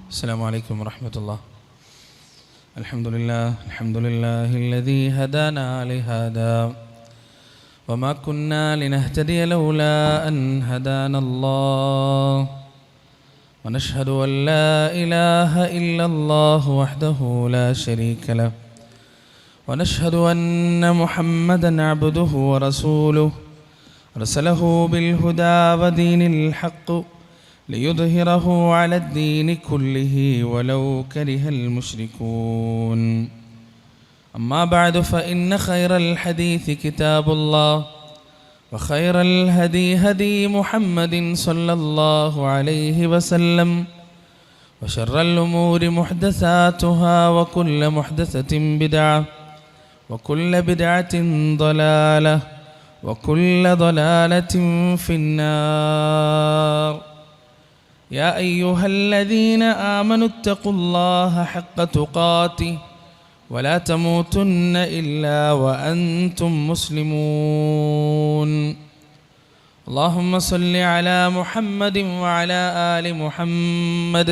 السلام عليكم ورحمة الله. الحمد لله الذي هدانا لهذا وما كنا لنهتدي لولا أن هدانا الله ونشهد أن لا إله إلا الله وحده لا شريك له ونشهد أن محمدا عبده ورسوله أرسله بالهدى ودين الحق ليظهره على الدين كله ولو كره المشركون. أما بعد فإن خير الحديث كتاب الله وخير الهدي هدي محمد صلى الله عليه وسلم وشر الأمور محدثاتها وكل محدثة بدعة وكل بدعة ضلالة وكل ضلالة في النار. يا أيها الذين آمنوا اتقوا الله حق تقاته ولا تموتن إلا وأنتم مسلمون. اللهم صل على محمد وعلى آل محمد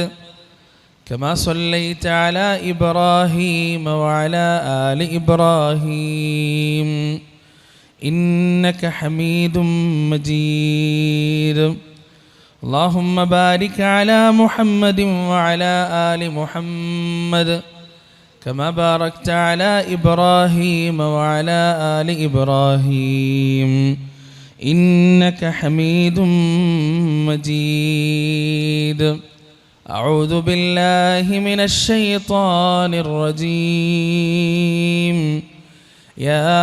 كما صليت على إبراهيم وعلى آل إبراهيم إنك حميد مجيد. اللهم بارك على محمد وعلى آل محمد كما باركت على إبراهيم وعلى آل إبراهيم إنك حميد مجيد. أعوذ بالله من الشيطان الرجيم. يا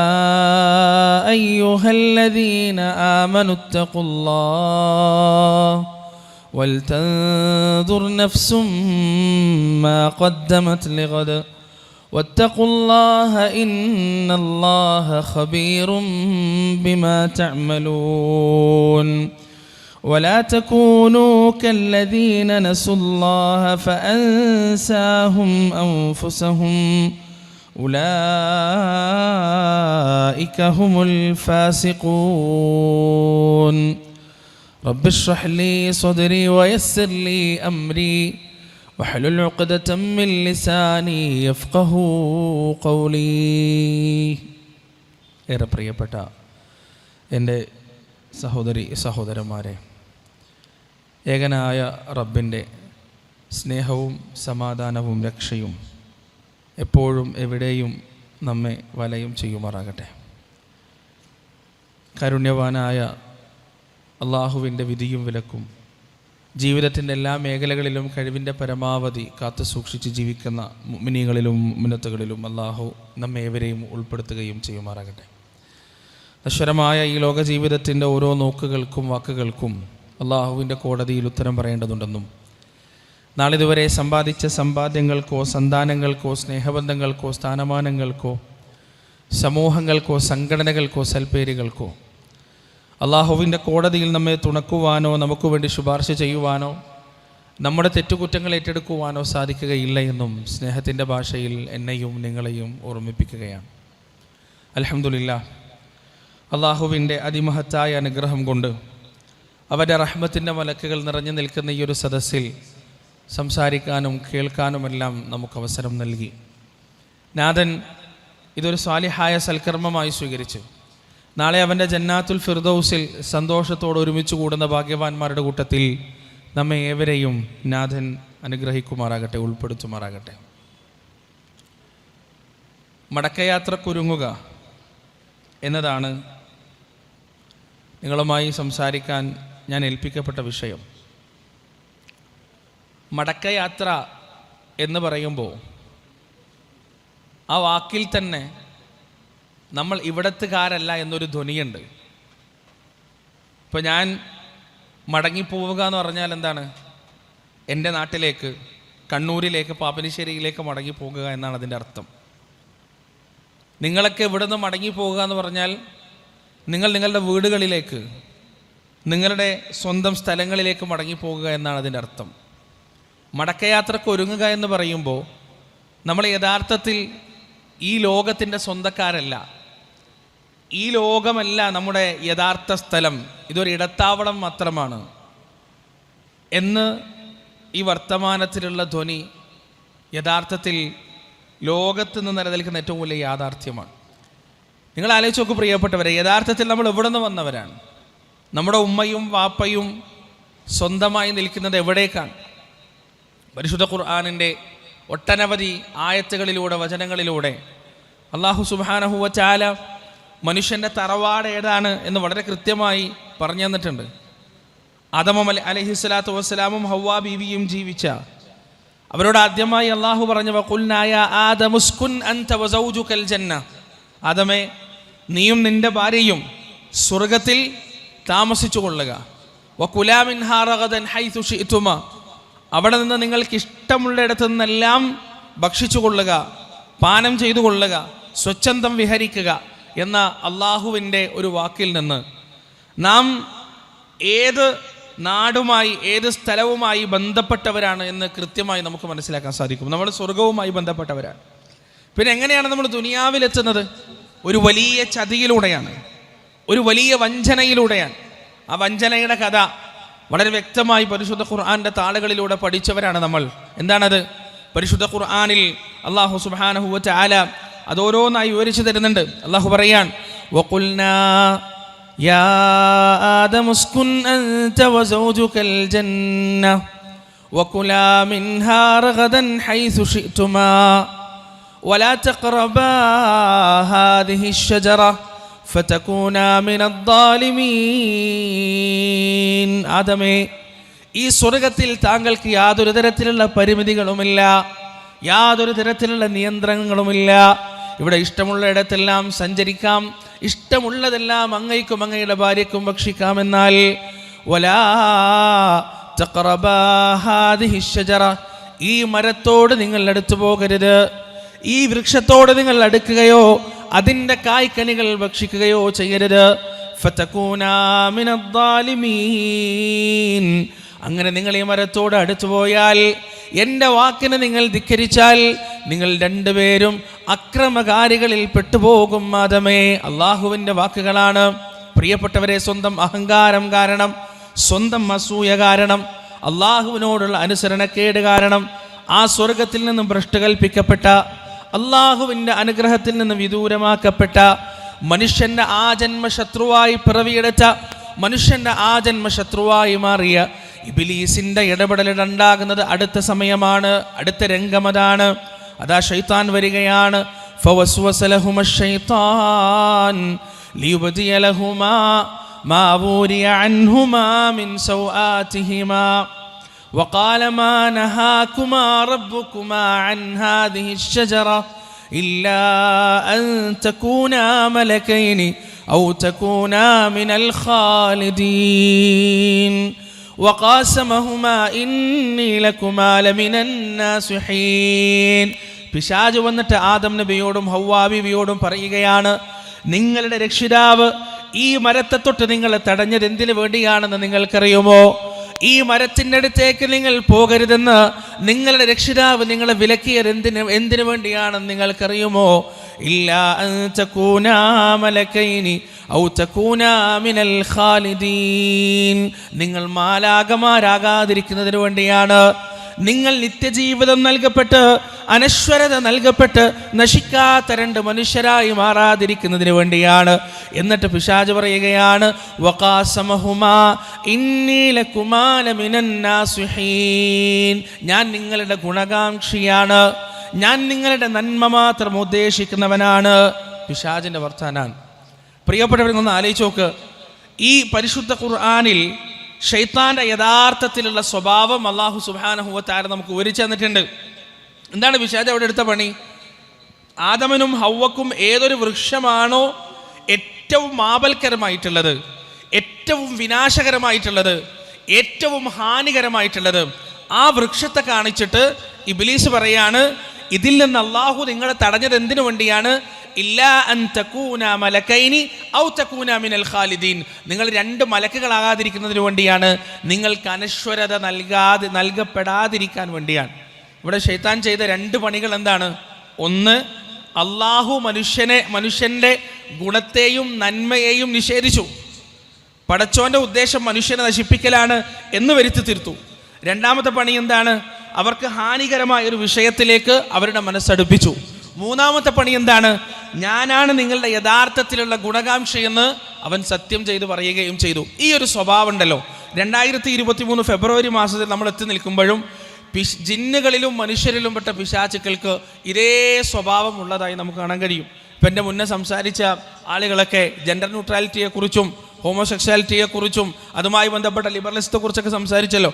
أيها الذين آمنوا اتقوا الله ولتنظر نفس ما قدمت لغد واتقوا الله إن الله خبير بما تعملون. ولا تكونوا كالذين نسوا الله فأنساهم أنفسهم أولئك هم الفاسقون. رب اشرح لي صدري ويسر لي أمري واحلل عقدة من لساني يفقهوا قولي. ഏറെ പ്രിയപ്പെട്ട എൻ്റെ സഹോദരന്മാരെ, ഏകനായ റബ്ബിൻ്റെ സ്നേഹവും സമാധാനവും രക്ഷയും എപ്പോഴും എവിടെയും നമ്മെ വലയം ചെയ്യുമാറാകട്ടെ. കാരുണ്യവാനായ അള്ളാഹുവിൻ്റെ വിധിയും വിലക്കും ജീവിതത്തിൻ്റെ എല്ലാ മേഖലകളിലും കഴിവിൻ്റെ പരമാവധി കാത്തു സൂക്ഷിച്ച് ജീവിക്കുന്ന മുഅ്മിനീങ്ങളിലും മുഅ്മിനത്തുകളിലും അള്ളാഹു നമ്മെ ഏവരെയും ഉൾപ്പെടുത്തുകയും ചെയ്യുമാറാകട്ടെ. നശ്വരമായ ഈ ലോക ജീവിതത്തിൻ്റെ ഓരോ നോക്കുകൾക്കും വാക്കുകൾക്കും അള്ളാഹുവിൻ്റെ കോടതിയിൽ ഉത്തരം പറയേണ്ടതുണ്ടെന്നും നാളിതുവരെ സമ്പാദിച്ച സമ്പാദ്യങ്ങൾക്കോ സന്താനങ്ങൾക്കോ സ്നേഹബന്ധങ്ങൾക്കോ സ്ഥാനമാനങ്ങൾക്കോ സമൂഹങ്ങൾക്കോ സംഘടനകൾക്കോ സൽപ്പേരുകൾക്കോ അള്ളാഹുവിൻ്റെ കോടതിയിൽ നമ്മെ തുണക്കുവാനോ നമുക്ക് വേണ്ടി ശുപാർശ ചെയ്യുവാനോ നമ്മുടെ തെറ്റുകുറ്റങ്ങൾ ഏറ്റെടുക്കുവാനോ സാധിക്കുകയില്ല എന്നും സ്നേഹത്തിൻ്റെ ഭാഷയിൽ എന്നെയും നിങ്ങളെയും ഓർമ്മിപ്പിക്കുകയാണ്. അൽഹംദുലില്ലാഹ്, അള്ളാഹുവിൻ്റെ അതിമഹത്തായ അനുഗ്രഹം കൊണ്ട് അവൻ്റെ റഹ്മത്തിൻ്റെ മലക്കുകൾ നിറഞ്ഞു നിൽക്കുന്ന ഈ ഒരു സദസ്സിൽ സംസാരിക്കാനും കേൾക്കാനുമെല്ലാം നമുക്ക് അവസരം നൽകി. നാഥൻ ഇതൊരു സ്വാലിഹായ സൽക്കർമ്മമായി സ്വീകരിച്ചു നാളെ അവൻ്റെ ജന്നാത്തുൽ ഫിർദൗസിൽ സന്തോഷത്തോടെ ഒരുമിച്ച് കൂടുന്ന ഭാഗ്യവാന്മാരുടെ കൂട്ടത്തിൽ നമ്മെ ഏവരെയും നാഥൻ അനുഗ്രഹിക്കുമാറാകട്ടെ, ഉൾപ്പെടുത്തുമാറാകട്ടെ. മടക്കയാത്രക്കൊരുങ്ങുക എന്നതാണ് നിങ്ങളുമായി സംസാരിക്കാൻ ഞാൻ ഏൽപ്പിക്കപ്പെട്ട വിഷയം. മടക്കയാത്ര എന്ന് പറയുമ്പോൾ ആ വാക്കിൽ തന്നെ നമ്മൾ ഇവിടത്തുകാരല്ല എന്നൊരു ധ്വനിയുണ്ട്. ഇപ്പോൾ ഞാൻ മടങ്ങിപ്പോവുക എന്ന് പറഞ്ഞാൽ എന്താണ്? എൻ്റെ നാട്ടിലേക്ക്, കണ്ണൂരിലേക്ക്, പാപ്പനശ്ശേരിയിലേക്ക് മടങ്ങിപ്പോകുക എന്നാണ് അതിൻ്റെ അർത്ഥം. നിങ്ങളൊക്കെ ഇവിടെ നിന്ന് മടങ്ങിപ്പോവുക എന്ന് പറഞ്ഞാൽ നിങ്ങൾ നിങ്ങളുടെ വീടുകളിലേക്ക്, നിങ്ങളുടെ സ്വന്തം സ്ഥലങ്ങളിലേക്ക് മടങ്ങിപ്പോകുക എന്നാണ് അതിൻ്റെ അർത്ഥം. മടക്കയാത്രക്ക് ഒരുങ്ങുക എന്ന് പറയുമ്പോൾ നമ്മൾ യഥാർത്ഥത്തിൽ ഈ ലോകത്തിൻ്റെ സ്വന്തക്കാരല്ല. ഈ ലോകമല്ല നമ്മുടെ യഥാർത്ഥ സ്ഥലം, ഇതൊരു ഇടത്താവളം മാത്രമാണ് എന്ന് ഈ വർത്തമാനത്തിലുള്ള ധ്വനി യഥാർത്ഥത്തിൽ ലോകത്ത് നിന്ന് നിലനിൽക്കുന്ന ഏറ്റവും വലിയ യാഥാർത്ഥ്യമാണ്. നിങ്ങൾ ആലോചിച്ച് നോക്കൂ പ്രിയപ്പെട്ടവരെ, യഥാർത്ഥത്തിൽ നമ്മൾ എവിടെ നിന്ന് വന്നവരാണ്? നമ്മുടെ ഉമ്മയും വാപ്പയും സ്വന്തമായി നിൽക്കുന്നത് എവിടേക്കാണ്? പരിശുദ്ധ ഖുർആനിൻ്റെ ഒട്ടനവധി ആയത്തുകളിലൂടെ, വചനങ്ങളിലൂടെ അല്ലാഹു സുബ്ഹാനഹു വ തആല മനുഷ്യൻ്റെ തറവാട് ഏതാണ് എന്ന് വളരെ കൃത്യമായി പറഞ്ഞു തന്നിട്ടുണ്ട്. ആദം അലൈഹിസ്സലാത്തു വസ്സലാമും ഹവ്വാ ബീവിയും ജീവിച്ച അവരോട് ആദ്യമായി അള്ളാഹു പറഞ്ഞു, വഖുൽനാ യാ ആദമുസ്കുൻ അൻത വസൗജുകൽ ജന്ന, ആദമേ നീയും നിന്റെ ഭാര്യയും സ്വർഗത്തിൽ താമസിച്ചു കൊള്ളുക. വകുലാ മിൻഹാ റഗദൻ ഹൈതു ശിഅ്തുമാ, അവിടെ നിന്ന് നിങ്ങൾക്ക് ഇഷ്ടമുള്ളിടത്തു നിന്നെല്ലാം ഭക്ഷിച്ചു കൊള്ളുക, പാനം ചെയ്തു കൊള്ളുക, സ്വച്ഛന്തം വിഹരിക്കുക എന്ന അള്ളാഹുവിൻ്റെ ഒരു വാക്കിൽ നിന്ന് നാം ഏത് നാടുമായി, ഏത് സ്ഥലവുമായി ബന്ധപ്പെട്ടവരാണ് എന്ന് കൃത്യമായി നമുക്ക് മനസ്സിലാക്കാൻ സാധിക്കും. നമ്മൾ സ്വർഗവുമായി ബന്ധപ്പെട്ടവരാണ്. പിന്നെ എങ്ങനെയാണ് നമ്മൾ ദുനിയാവിലെത്തുന്നത്? ഒരു വലിയ ചതിയിലൂടെയാണ്, ഒരു വലിയ വഞ്ചനയിലൂടെയാണ്. ആ വഞ്ചനയുടെ കഥ വളരെ വ്യക്തമായി പരിശുദ്ധ ഖുർആന്റെ താളുകളിലൂടെ പഠിച്ചവരാണ് നമ്മൾ. എന്താണത്? പരിശുദ്ധ ഖുർആനിൽ അല്ലാഹു സുബ്ഹാനഹു വ തആല അതോരോന്നായി വിവരിച്ചു തരുന്നുണ്ട്. അല്ലാഹു പറയാൻ, വഖുൽനാ യാ ആദമുസ്കുൻ അൻത വസൗജുകൽ ജന്ന വകുലാ മിൻഹാ റഗദൻ ഹൈതു ശിഅ്തുമാ വലാ തഖറബാ ഹാദിഹി അശ്ശജറ ഫതകൂനാ മിനദ്ദാലിമീൻ. ആദമേ, ഈ സ്വർഗത്തിൽ താങ്കൾക്ക് യാതൊരു തരത്തിലുള്ള പരിമിതികളുമില്ല, യാതൊരു തരത്തിലുള്ള നിയന്ത്രണങ്ങളുമില്ല. ഇവിടെ ഇഷ്ടമുള്ള ഇടത്തെല്ലാം സഞ്ചരിക്കാം, ഇഷ്ടമുള്ളതെല്ലാം അങ്ങയ്ക്കും അങ്ങയുടെ ഭാര്യയ്ക്കും ഭക്ഷിക്കാമെന്നാൽ വലാ തഖറബാ ഹാദിഹി അശ്ശജറ, ഈ മരത്തോട് നിങ്ങൾ അടുത്തു പോകരുത്, ഈ വൃക്ഷത്തോട് നിങ്ങൾ അടുക്കുകയോ അതിൻ്റെ കായ്ക്കനികൾ ഭക്ഷിക്കുകയോ ചെയ്യരുത്. ഫതകൂനാ മിനദ്ദാലിമീൻ, അങ്ങനെ നിങ്ങൾ ഈ മരത്തോട് അടുത്തു പോയാൽ, എൻ്റെ വാക്കിനെ നിങ്ങൾ ധിക്കരിച്ചാൽ, നിങ്ങൾ രണ്ടുപേരും അക്രമകാരികളിൽ പെട്ടുപോകും. ആദമേ, അള്ളാഹുവിൻ്റെ വാക്കുകളാണ്. പ്രിയപ്പെട്ടവരെ, സ്വന്തം അഹങ്കാരം കാരണം, സ്വന്തം അസൂയ കാരണം, അള്ളാഹുവിനോടുള്ള അനുസരണക്കേട് കാരണം ആ സ്വർഗത്തിൽ നിന്നും ഭ്രഷ്ട് കൽപ്പിക്കപ്പെട്ട, അള്ളാഹുവിൻ്റെ അനുഗ്രഹത്തിൽ നിന്ന് വിദൂരമാക്കപ്പെട്ട, മനുഷ്യൻ്റെ ആജന്മ ശത്രുവായി പിറവിയെടുത്ത, മനുഷ്യൻ്റെ ആജന്മ ശത്രുവായി മാറിയ ഇബ്ലീസിൻ്റെ ഇടപെടലുണ്ടാകുന്നത് അടുത്ത സമയമാണ്, അടുത്ത രംഗമതാണ്. അതാ ശൈത്താൻ വരികയാണ്. ഫവസ്വസ ലഹുമശ് ശൈത്താൻ ലിയുബ്ദിയ ലഹുമാ മാ വൂരിയ അൻഹുമാ മിൻ സൗആതിഹിമാ വഖാല മാ നഹാകുമാ റബ്ബുകുമാ അൻ ഹാദിഹി അശ്ശജറ ഇല്ലാ അൻ തകൂനാ മലകൈനി ഔ തകൂനാ മിനൽ ഖാലിദീൻ വഖാസമഹുമാ ഇന്നി ലകുമാ ലമിനൻ നാസിഹീൻ. പിശാച് വന്നിട്ട് ആദം നബിയോടും ഹവ്വാ ബീവിയോടും പറയുകയാണ്, നിങ്ങളുടെ രക്ഷിതാവ് ഈ മരത്തെ തൊട്ട് നിങ്ങളെ തടഞ്ഞത് എന്തിനു വേണ്ടിയാണെന്ന് നിങ്ങൾക്കറിയുമോ? ഈ മരത്തിൻ്റെ അടുത്തേക്ക് നിങ്ങൾ പോകരുതെന്ന് നിങ്ങളുടെ രക്ഷിതാവ് നിങ്ങളെ വിലക്കിയത് എന്തിനു വേണ്ടിയാണെന്ന് നിങ്ങൾക്കറിയുമോ? ഇല്ലാ അൻ തകൂനാ മലകൈനി ഔ തകൂനാ മിനൽ ഖാലിദീൻ, നിങ്ങൾ മാലാകമാരാകാതിരിക്കുന്നതിന് വേണ്ടിയാണ്. നിങ്ങൾ നിത്യജീവിതം നൽകപ്പെട്ട്, അനശ്വരത നൽകപ്പെട്ട് നശിക്കാത്ത രണ്ട് മനുഷ്യരായി മാറാതിരിക്കുന്നതിന് വേണ്ടിയാണ്. എന്നിട്ട് പിശാച് പറയുകയാണ്, വഖാസമഹുമാ ഇന്നി ലകുമാ ലമിനൻ നാസിഹീൻ, ഞാൻ നിങ്ങളുടെ ഗുണകാംക്ഷിയാണ്, ഞാൻ നിങ്ങളുടെ നന്മ മാത്രം ഉദ്ദേശിക്കുന്നവനാണ്. പിശാചിൻ്റെ വർത്താനാണ്. പ്രിയപ്പെട്ടവരൊന്ന് ആലോചിച്ച് നോക്ക്, ഈ പരിശുദ്ധ ഖുർആനിൽ ശൈത്താന്റെ യഥാർത്ഥത്തിലുള്ള സ്വഭാവം അല്ലാഹു സുബ്ഹാനഹു വ തആല നമുക്ക് വിവരിച്ചു തന്നിട്ടുണ്ട്. എന്താണ് പിശാച് അവിടെ എടുത്ത പണി? ആദമനും ഹവ്വക്കും ഏതൊരു വൃക്ഷമാണോ ഏറ്റവും ആപൽക്കരമായിട്ടുള്ളത്, ഏറ്റവും വിനാശകരമായിട്ടുള്ളത്, ഏറ്റവും ഹാനികരമായിട്ടുള്ളത്, ആ വൃക്ഷത്തെ കാണിച്ചിട്ട് ഇബ്ലീസ് പറയാണ്, ഇതിൽ നിന്ന് അല്ലാഹു നിങ്ങളെ തടഞ്ഞത് എന്തിനു വേണ്ടിയാണ്? ഇല്ലാ അൻ തകൂന മലകൈനി ഔ തകൂന മിനൽ ഖാലിദീൻ, നിങ്ങൾ രണ്ട് മലക്കുകളാകാതിരിക്കുന്നതിന് വേണ്ടിയാണ്, നിങ്ങൾക്ക് അനശ്വരത നൽകപ്പെടാതിരിക്കാൻ വേണ്ടിയാണ്. ഇവിടെ ശൈത്താൻ ചെയ്ത രണ്ട് പണികൾ എന്താണ്? ഒന്ന്, അള്ളാഹു മനുഷ്യൻ്റെ ഗുണത്തെയും നന്മയെയും നിഷേധിച്ചു. പടച്ചോന്റെ ഉദ്ദേശം മനുഷ്യനെ നശിപ്പിക്കലാണ് എന്ന് വരുത്തി തീർത്തു. രണ്ടാമത്തെ പണി എന്താണ്? അവർക്ക് ഹാനികരമായ ഒരു വിഷയത്തിലേക്ക് അവരുടെ മനസ്സടുപ്പിച്ചു. മൂന്നാമത്തെ പണി എന്താണ്? ഞാനാണ് നിങ്ങളുടെ യഥാർത്ഥത്തിലുള്ള ഗുണകാംക്ഷയെന്ന് അവൻ സത്യം ചെയ്ത് പറയുകയും ചെയ്തു. ഈ ഒരു സ്വഭാവം ഉണ്ടല്ലോ, 2023 ഫെബ്രുവരി മാസത്തിൽ നമ്മൾ എത്തി നിൽക്കുമ്പോഴും ജിന്നുകളിലും മനുഷ്യരിലും പെട്ട പിശാചുക്കൾക്ക് ഇതേ സ്വഭാവം ഉള്ളതായി നമുക്ക് കാണാൻ കഴിയും. ഇപ്പം എൻ്റെ മുന്നേ സംസാരിച്ച ആളുകളൊക്കെ ജെൻഡർ ന്യൂട്രാലിറ്റിയെക്കുറിച്ചും ഹോമോസെക്ഷാലിറ്റിയെക്കുറിച്ചും അതുമായി ബന്ധപ്പെട്ട ലിബറലിസത്തെക്കുറിച്ചൊക്കെ സംസാരിച്ചല്ലോ.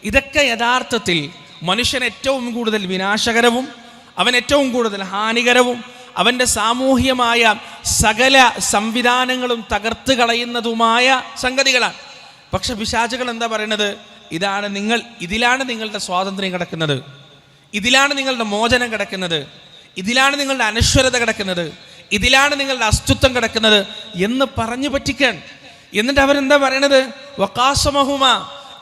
ഇതൊക്കെ യഥാർത്ഥത്തിൽ മനുഷ്യൻ ഏറ്റവും കൂടുതൽ വിനാശകരവും അവൻ ഏറ്റവും കൂടുതൽ ഹാനികരവും അവൻ്റെ സാമൂഹ്യമായ സകല സംവിധാനങ്ങളും തകർത്ത് കളയുന്നതുമായ സംഗതികളാണ്. പക്ഷെ പിശാചുകൾ എന്താ പറയുന്നത്? ഇതിലാണ് നിങ്ങളുടെ സ്വാതന്ത്ര്യം കിടക്കുന്നത്, ഇതിലാണ് നിങ്ങളുടെ മോചനം കിടക്കുന്നത്, ഇതിലാണ് നിങ്ങളുടെ അനശ്വരത കിടക്കുന്നത്, ഇതിലാണ് നിങ്ങളുടെ അസ്തിത്വം കിടക്കുന്നത് എന്ന് പറഞ്ഞു പറ്റിക്കാൻ. എന്നിട്ട് അവരെന്താ പറയണത്? വഖാസമഹുമ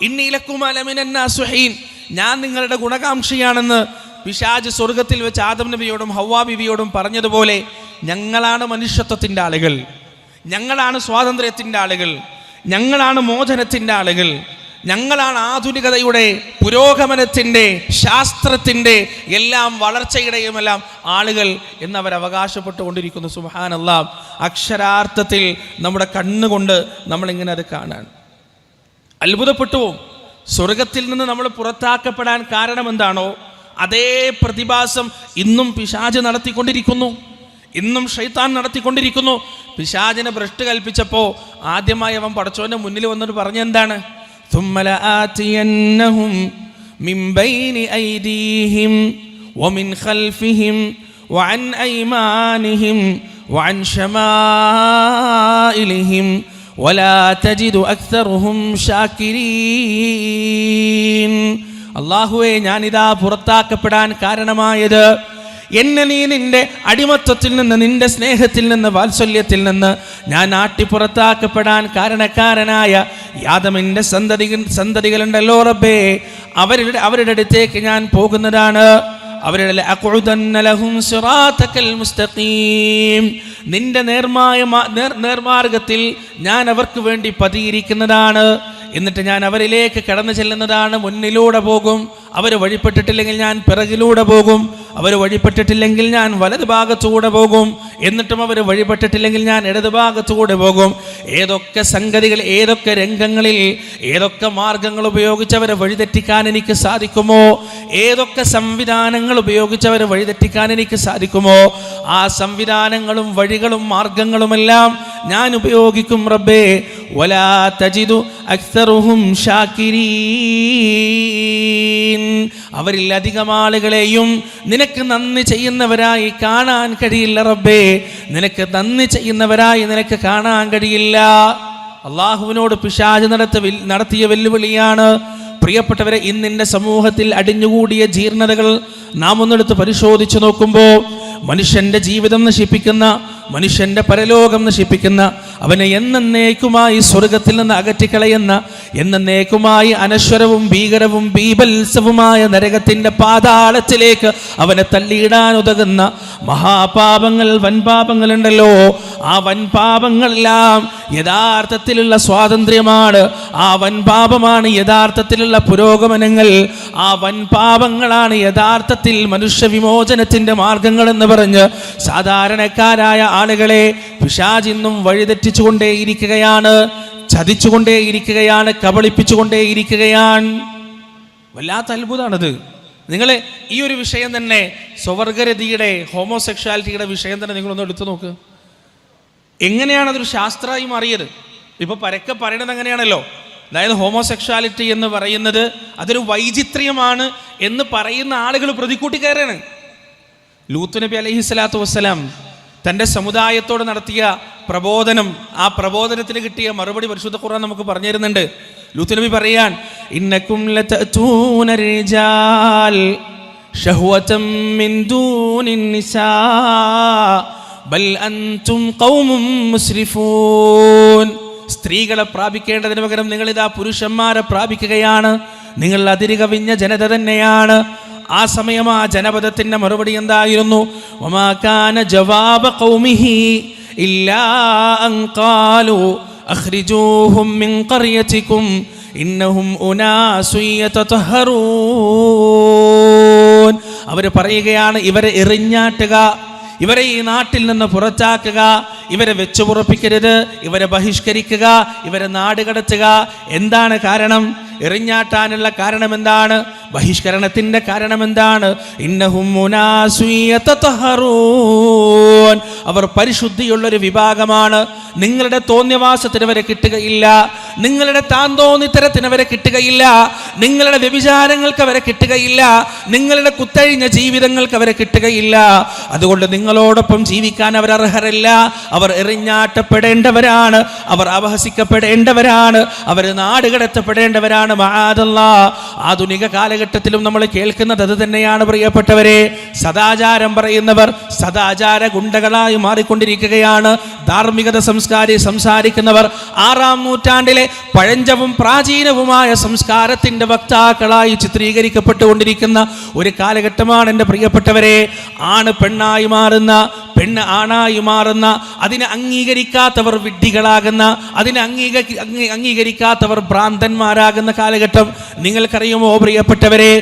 ഇന്നി ലക്കുമാ ലമിനൻ നാസുഹീൻ, ഞാൻ നിങ്ങളുടെ ഗുണകാംക്ഷയാണെന്ന് പിശാച് സ്വർഗത്തിൽ വെച്ച് ആദം നബിയോടും ഹവ്വാ ബിവിയോടും പറഞ്ഞതുപോലെ ഞങ്ങളാണ് മനുഷ്യത്വത്തിൻ്റെ ആളുകൾ, ഞങ്ങളാണ് സ്വാതന്ത്ര്യത്തിൻ്റെ ആളുകൾ, ഞങ്ങളാണ് മോചനത്തിൻ്റെ ആളുകൾ, ഞങ്ങളാണ് ആധുനികതയുടെ പുരോഗമനത്തിൻ്റെ ശാസ്ത്രത്തിൻ്റെ എല്ലാം വളർച്ചയുടെയുമെല്ലാം ആളുകൾ എന്നവർ അവകാശപ്പെട്ടുകൊണ്ടിരിക്കുന്നു. സുബ്ഹാനല്ലാഹ്, അക്ഷരാർത്ഥത്തിൽ നമ്മുടെ കണ്ണുകൊണ്ട് നമ്മളിങ്ങനെ അത് കാണാൻ അത്ഭുതപ്പെട്ടു. സ്വർഗത്തിൽ നിന്ന് നമ്മൾ പുറത്താക്കപ്പെടാൻ കാരണം എന്താണോ അതേ പ്രതിഭാസം ഇന്നും പിശാച് നടത്തിക്കൊണ്ടിരിക്കുന്നു, ഇന്നും ശൈത്താൻ നടത്തിക്കൊണ്ടിരിക്കുന്നു. പിശാചിനെ ഭ്രഷ്ട് കൽപ്പിച്ചപ്പോൾ ആദ്യമായി അവൻ പടച്ചോന്റെ മുന്നിൽ വന്നിട്ട് പറഞ്ഞെന്താണ്? ثم لآتينهم من بين أيديهم ومن خلفهم وعن أيمانهم وعن شمائلهم ولا تجد أكثرهم شاكرين. അല്ലാഹുവേ, ഞാനിതാ പുറത്താക്കപ്പെടാൻ കാരണമായത് എന്നെ നീ നിന്റെ അടിമത്വത്തിൽ നിന്ന്, നിന്റെ സ്നേഹത്തിൽ നിന്ന്, വാത്സല്യത്തിൽ നിന്ന് ഞാൻ പുറത്താക്കപ്പെടാൻ കാരണക്കാരനായ യാദമിൻ്റെ സന്തതികളുണ്ടല്ലോ റബ്ബേ, അവരുടെ അടുത്തേക്ക് ഞാൻ പോകുന്നതാണ്. അവരുടെ അഖുദന്ന ലഹും സിറാത്തക്കൽ മുസ്തഖീം, നിന്റെ നേർമാർഗത്തിൽ ഞാൻ അവർക്ക് വേണ്ടി പതിയിരിക്കുന്നതാണ്. എന്നിട്ട് ഞാൻ അവരിലേക്ക് കടന്നു ചെല്ലുന്നതാണ്. മുന്നിലൂടെ പോകും, അവർ വഴിപ്പെട്ടിട്ടില്ലെങ്കിൽ ഞാൻ പിറകിലൂടെ പോകും, അവർ വഴിപ്പെട്ടിട്ടില്ലെങ്കിൽ ഞാൻ വലതു ഭാഗത്തൂടെ പോകും, എന്നിട്ടും അവർ വഴിപ്പെട്ടിട്ടില്ലെങ്കിൽ ഞാൻ ഇടതു ഭാഗത്തൂടെ പോകും. ഏതൊക്കെ സംഗതികൾ, ഏതൊക്കെ രംഗങ്ങളിൽ, ഏതൊക്കെ മാർഗങ്ങൾ ഉപയോഗിച്ചവരെ വഴിതെറ്റിക്കാൻ എനിക്ക് സാധിക്കുമോ, ഏതൊക്കെ സംവിധാനങ്ങൾ ഉപയോഗിച്ചവരെ വഴിതെറ്റിക്കാൻ എനിക്ക് സാധിക്കുമോ, ആ സംവിധാനങ്ങളും വഴികളും മാർഗങ്ങളുമെല്ലാം ഞാൻ ഉപയോഗിക്കും റബ്ബേ. വലാ തജിദു അക്സറുഹും ശാകിരീൻ, അവരിൽ അധികം ആളുകളെയും നിനക്ക് നന്ദി ചെയ്യുന്നവരായി കാണാൻ കഴിയില്ല റബ്ബേ, നിനക്ക് നന്ദി ചെയ്യുന്നവരായി നിനക്ക് കാണാൻ കഴിയില്ല. അള്ളാഹുവിനോട് പിശാച് നടത്തിയ വെല്ലുവിളിയാണ്. പ്രിയപ്പെട്ടവരെ, ഇന്നിൻ്റെ സമൂഹത്തിൽ അടിഞ്ഞുകൂടിയ ജീർണതകൾ നാം ഒന്നെടുത്ത് പരിശോധിച്ചു നോക്കുമ്പോൾ മനുഷ്യന്റെ ജീവിതം നശിപ്പിക്കുന്ന, മനുഷ്യന്റെ പരലോകം നശിപ്പിക്കുന്ന, അവനെ എന്നേക്കുമായി സ്വർഗത്തിൽ നിന്ന് അകറ്റിക്കളയുന്ന, എന്നേക്കുമായി അനശ്വരവും ഭീകരവും ബീഭത്സവുമായ നരകത്തിന്റെ പാതാളത്തിലേക്ക് അവനെ തള്ളിയിടാൻ ഉതകുന്ന മഹാപാപങ്ങൾ, വൻപാപങ്ങളുണ്ടല്ലോ. ആ വൻപാപങ്ങളെല്ലാം യഥാർത്ഥത്തിലുള്ള സ്വാതന്ത്ര്യമാണ്. ആ വൻപാപമാണ് യഥാർത്ഥത്തിലുള്ള പുരോഗമനങ്ങൾ. ആ വൻപാപങ്ങളാണ് യഥാർത്ഥത്തിൽ മനുഷ്യ വിമോചനത്തിന്റെ മാർഗങ്ങൾ എന്ന് പറഞ്ഞ് സാധാരണക്കാരായ ആളുകളെ പിശാച് ഇന്നും വഴിതെറ്റിച്ചുകൊണ്ടേയിരിക്കുകയാണ്, ചതിച്ചുകൊണ്ടേയിരിക്കുകയാണ്, കബളിപ്പിച്ചുകൊണ്ടേയിരിക്കുകയാണ്. വല്ലാത്ത അത്ഭുതമാണത്. നിങ്ങൾ ഈ ഒരു വിഷയം തന്നെ, സ്വവർഗരതിയുടെ, ഹോമോസെക്ഷാലിറ്റിയുടെ വിഷയം തന്നെ നിങ്ങളൊന്ന് എടുത്തു നോക്ക്. എങ്ങനെയാണ് അതൊരു ശാസ്ത്രമായി മാറിയത്? ഇപ്പൊ പരക്കെ പറയണത് അങ്ങനെയാണല്ലോ. അതായത് ഹോമോസെക്ഷാലിറ്റി എന്ന് പറയുന്നത് അതൊരു വൈചിത്ര്യമാണ് എന്ന് പറയുന്ന ആളുകൾ പ്രതിക്കൂട്ടി കയറാണ്. ലൂത്ത് നബി അലൈഹിസ്സലാത്തു വസ്സലാം തൻ്റെ സമുദായത്തോട് നടത്തിയ പ്രബോധനം, ആ പ്രബോധനത്തിന് കിട്ടിയ മറുപടി പരിശുദ്ധ ഖുർആൻ നമുക്ക് പറഞ്ഞു തരുന്നുണ്ട്. ലൂത്ത് നബി പറയാൻ, ഇന്നകും ലതഅതൂന റിജാൽ ശഹ്വതം മിൻ ദൂനിൻ നിസാ ബൽ അൻതും ഖൗമും മുസ്രിഫൂൻ. സ്ത്രീകളെ പ്രാപിക്കേണ്ടതിന് പകരം നിങ്ങളിതാ പുരുഷന്മാരെ പ്രാപിക്കുകയാണ്. നിങ്ങൾ അതിരുകവിഞ്ഞ ജനത തന്നെയാണ്. ആ സമയം ആ ജനപദത്തിന്റെ മറുപടി എന്തായിരുന്നു? വമാ കാന ജവാബ ഖൗമിഹി ഇല്ലാ അൻ ഖാലു അഖ്രിജൂഹും മിൻ ഖർയതികും ഇന്നഹും ഉനാസു യതതഹറൂൻ. അവർ പറയുകയാണ്, ഇവരെ എറിഞ്ഞാട്ടുക, ഇവരെ ഈ നാട്ടിൽ നിന്ന് പുറത്താക്കുക, ഇവരെ വെച്ചുപുറപ്പിക്കരുത്, ഇവരെ ബഹിഷ്കരിക്കുക, ഇവരെ നാടുകടത്തുക. എന്താണ് കാരണം? എറിഞ്ഞാട്ടാനുള്ള കാരണം എന്താണ്? ബഹിഷ്കരണത്തിന്റെ കാരണം എന്താണ്? ഇന്നഹും മുനാസു യതതഹറൂൻ. അവർ പരിശുദ്ധിയുള്ളൊരു വിഭാഗമാണ്. നിങ്ങളുടെ തോന്നിയവാസത്തിന് അവരെ കിട്ടുകയില്ല, നിങ്ങളുടെ താന്തോന്നിത്തരത്തിന് അവരെ കിട്ടുകയില്ല, നിങ്ങളുടെ വ്യഭിചാരങ്ങൾക്ക് അവരെ കിട്ടുകയില്ല, നിങ്ങളുടെ കുത്തഴിഞ്ഞ ജീവിതങ്ങൾക്ക് അവരെ കിട്ടുകയില്ല. അതുകൊണ്ട് നിങ്ങളോടൊപ്പം ജീവിക്കാൻ അവർ അർഹരല്ല. അവർ എറിഞ്ഞാട്ടപ്പെടേണ്ടവരാണ്, അവർ അപഹസിക്കപ്പെടേണ്ടവരാണ്, അവർ നാടുകടത്തപ്പെടേണ്ടവരാണ്. മആദല്ലാഹ്. ആധുനിക കാലഘട്ടത്തിലും നമ്മൾ കേൾക്കുന്നത് അത് തന്നെയാണ് പ്രിയപ്പെട്ടവരെ. സദാചാരം പറയുന്നവർ സദാചാര ഗുണ്ടകളായി മാറിക്കൊണ്ടിരിക്കുകയാണ്. ധാർമ്മികത സംസാരിക്കുന്നവർ 6-ാം നൂറ്റാണ്ടിലെ പഴഞ്ചവും പ്രാചീനവുമായ സംസ്കാരത്തിന്റെ വക്താക്കളായി ചിത്രീകരിക്കപ്പെട്ടുകൊണ്ടിരിക്കുന്ന ഒരു കാലഘട്ടമാണ് എൻ്റെ പ്രിയപ്പെട്ടവരെ. ആണ് പെണ്ണായി മാറുന്ന, പെണ്ണ് ആണായി മാറുന്ന, അതിനെ അംഗീകരിക്കാത്തവർ വിഡ്ഢികളാകുന്ന, അതിനെ അംഗീകരിക്കാത്തവർ ഭ്രാന്തന്മാരാകുന്ന കാലഘട്ടം നിങ്ങൾക്കറിയുമോ പ്രിയപ്പെട്ടവരെ?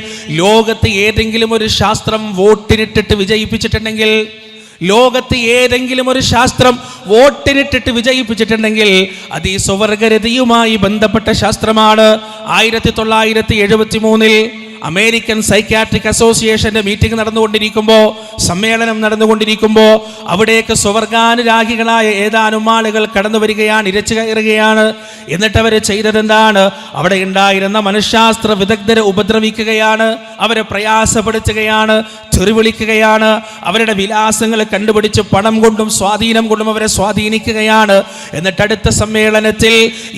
ലോകത്ത് ഏതെങ്കിലും ഒരു ശാസ്ത്രം വോട്ടിനിട്ടിട്ട് വിജയിപ്പിച്ചിട്ടുണ്ടെങ്കിൽ, ലോകത്ത് ഏതെങ്കിലും ഒരു ശാസ്ത്രം വോട്ടിനിട്ടിട്ട് വിജയിപ്പിച്ചിട്ടുണ്ടെങ്കിൽ അത് ഈ സ്വവർഗരതിയുമായി ബന്ധപ്പെട്ട ശാസ്ത്രമാണ്. 1973 അമേരിക്കൻ സൈക്യാട്രിക് അസോസിയേഷന്റെ മീറ്റിംഗ് നടന്നുകൊണ്ടിരിക്കുമ്പോൾ, സമ്മേളനം നടന്നുകൊണ്ടിരിക്കുമ്പോൾ അവിടേക്ക് സ്വവർഗാനുരാഗികളായ ഏതാനും ആളുകൾ കടന്നു വരികയാണ്, ഇരച്ചു കയറുകയാണ്. എന്നിട്ട് അവർ ചെയ്തതെന്താണ്? അവിടെ ഉണ്ടായിരുന്ന മനഃശാസ്ത്ര വിദഗ്ധരെ ഉപദ്രവിക്കുകയാണ്, അവരെ പ്രയാസപ്പെടുത്തുകയാണ്, ചെറുവിളിക്കുകയാണ്, അവരുടെ വിലാസങ്ങൾ കണ്ടുപിടിച്ച് പണം കൊണ്ടും സ്വാധീനം കൊണ്ടും അവരെ സ്വാധീനിക്കുകയാണ്. എന്നിട്ട് അടുത്ത സമ്മേളനത്തിൽ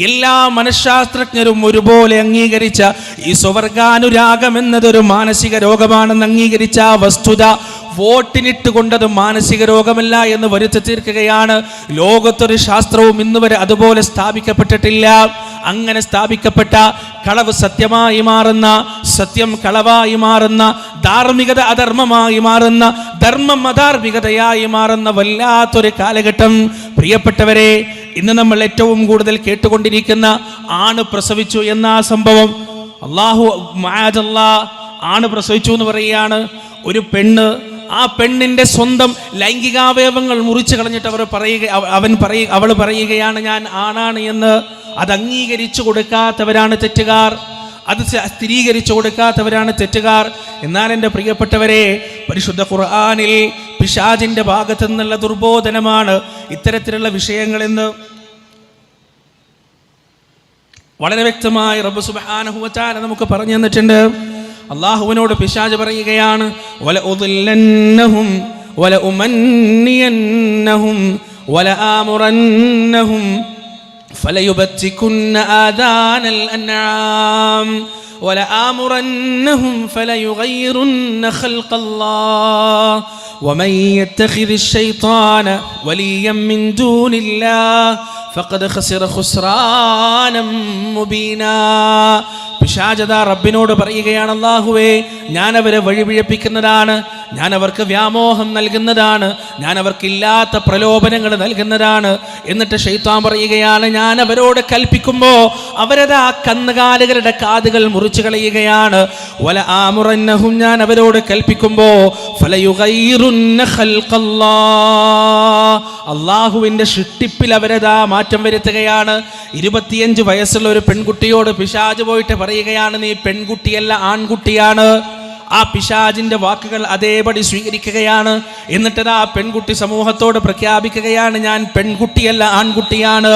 എല്ലാ മനഃശാസ്ത്രജ്ഞരും ഒരുപോലെ അംഗീകരിച്ച ഈ സ്വവർഗാനുരാഗം എന്നതൊരു മാനസിക രോഗമാണെന്ന് അംഗീകരിച്ച ആ വസ്തുത വോട്ടിനിട്ട് കൊണ്ടത് മാനസിക രോഗമല്ല എന്ന് വരുത്തി തീർക്കുകയാണ്. ലോകത്തൊരു ശാസ്ത്രവും ഇന്നുവരെ അതുപോലെ സ്ഥാപിക്കപ്പെട്ടിട്ടില്ല. അങ്ങനെ സ്ഥാപിക്കപ്പെട്ട കളവ് സത്യമായി മാറുന്ന, സത്യം കളവായി മാറുന്ന, ധാർമ്മികത അധർമ്മമായി മാറുന്ന, ധർമ്മം അധാർമികതയായി മാറുന്ന വല്ലാത്തൊരു കാലഘട്ടം പ്രിയപ്പെട്ടവരെ. ഇന്ന് നമ്മൾ ഏറ്റവും കൂടുതൽ കേട്ടുകൊണ്ടിരിക്കുന്ന ആണ് പ്രസവിച്ചു എന്ന ആ സംഭവം. അല്ലാഹു മഅദല്ലാഹ് ആണ് പ്രസവിച്ചു എന്ന് പറയുകയാണ്. ഒരു പെണ്ണ്, ആ പെണ്ണിന്റെ സ്വന്തം ലൈംഗികാവയവങ്ങൾ മുറിച്ചു കളഞ്ഞിട്ട് അവൾ പറയുകയാണ് ഞാൻ ആണാണ് എന്ന്. അത് അംഗീകരിച്ചു കൊടുക്കാത്തവരാണ് തെറ്റുകാർ, അത് സ്ഥിരീകരിച്ചു കൊടുക്കാത്തവരാണ് തെറ്റുകാർ. എന്നാൽ എൻ്റെ പ്രിയപ്പെട്ടവരെ, പരിശുദ്ധ ഖുർആനിൽ പിശാചിന്റെ ഭാഗത്തു നിന്നുള്ള ദുർബോധനമാണ് ഇത്തരത്തിലുള്ള വിഷയങ്ങളെന്ന് വളരെ വ്യക്തമായി റബ്ബ് സുബ്ഹാനഹു വ തആല നമുക്ക് പറഞ്ഞു തന്നിട്ടുണ്ട്. അല്ലാഹുവിനോട് പിശാച് പറയുകയാണ്, വല ഉദില്ലന്നഹും വല ഉമന്നിയന്നഹും വല ആമുറന്നഹും ഫലയുബത്തികുന്ന ആദാനൽ അൻആം വല ആമുറന്നഹും ഫലയുഗയ്യിറുന്ന ഖൽഖല്ലാഹ് വമൻ യത്തഖിദിശ് ശൈത്വാന വലിയ്യൻ മിൻ ദൂനില്ലാഹ് ഫഖദ് ഖസിറ ഖുസ്റാനം മുബീനാ. പിശാചത റബ്ബിനോട് പറയുകയാണ്, അല്ലാഹുവേ, ഞാൻ അവരെ വഴിപിഴപ്പിക്കുന്നതാണ്, ഞാൻ അവർക്ക് വ്യാമോഹം നൽകുന്നതാണ്, ഞാൻ അവർക്കില്ലാത്ത പ്രലോഭനങ്ങൾ നൽകുന്നതാണ്. എന്നിട്ട് ശൈത്താൻ പറയുകയാണ്, ഞാൻ അവരോട് കൽപ്പിക്കുമ്പോൾ അവരതാ കന്നുകാലികളുടെ കാതുകൾ മുറിച്ചു കളയുകയാണ്. വല ആമുറന്നഹും, ഞാൻ അവരോട് കൽപ്പിക്കുമ്പോൾ ഫലയുഗയ്യിറുന്ന ഖൽഖല്ലാഹ്, അല്ലാഹുവിന്റെ സൃഷ്ടിപ്പിൽ അവരതാ മാറ്റം വരുത്തുകയാണ്. 25 വയസ്സുള്ള ഒരു പെൺകുട്ടിയോട് പിശാച് പോയിട്ട് പറയുകയാണ്, നീ പെൺകുട്ടിയല്ല ആൺകുട്ടിയാണ്. ആ പിശാചിന്റെ വാക്കുകൾ അതേപടി സ്വീകരിക്കുകയാണ്. എന്നിട്ട് ആ പെൺകുട്ടി സമൂഹത്തോട് പ്രഖ്യാപിക്കുകയാണ്, ഞാൻ പെൺകുട്ടിയല്ല ആൺകുട്ടിയാണ്.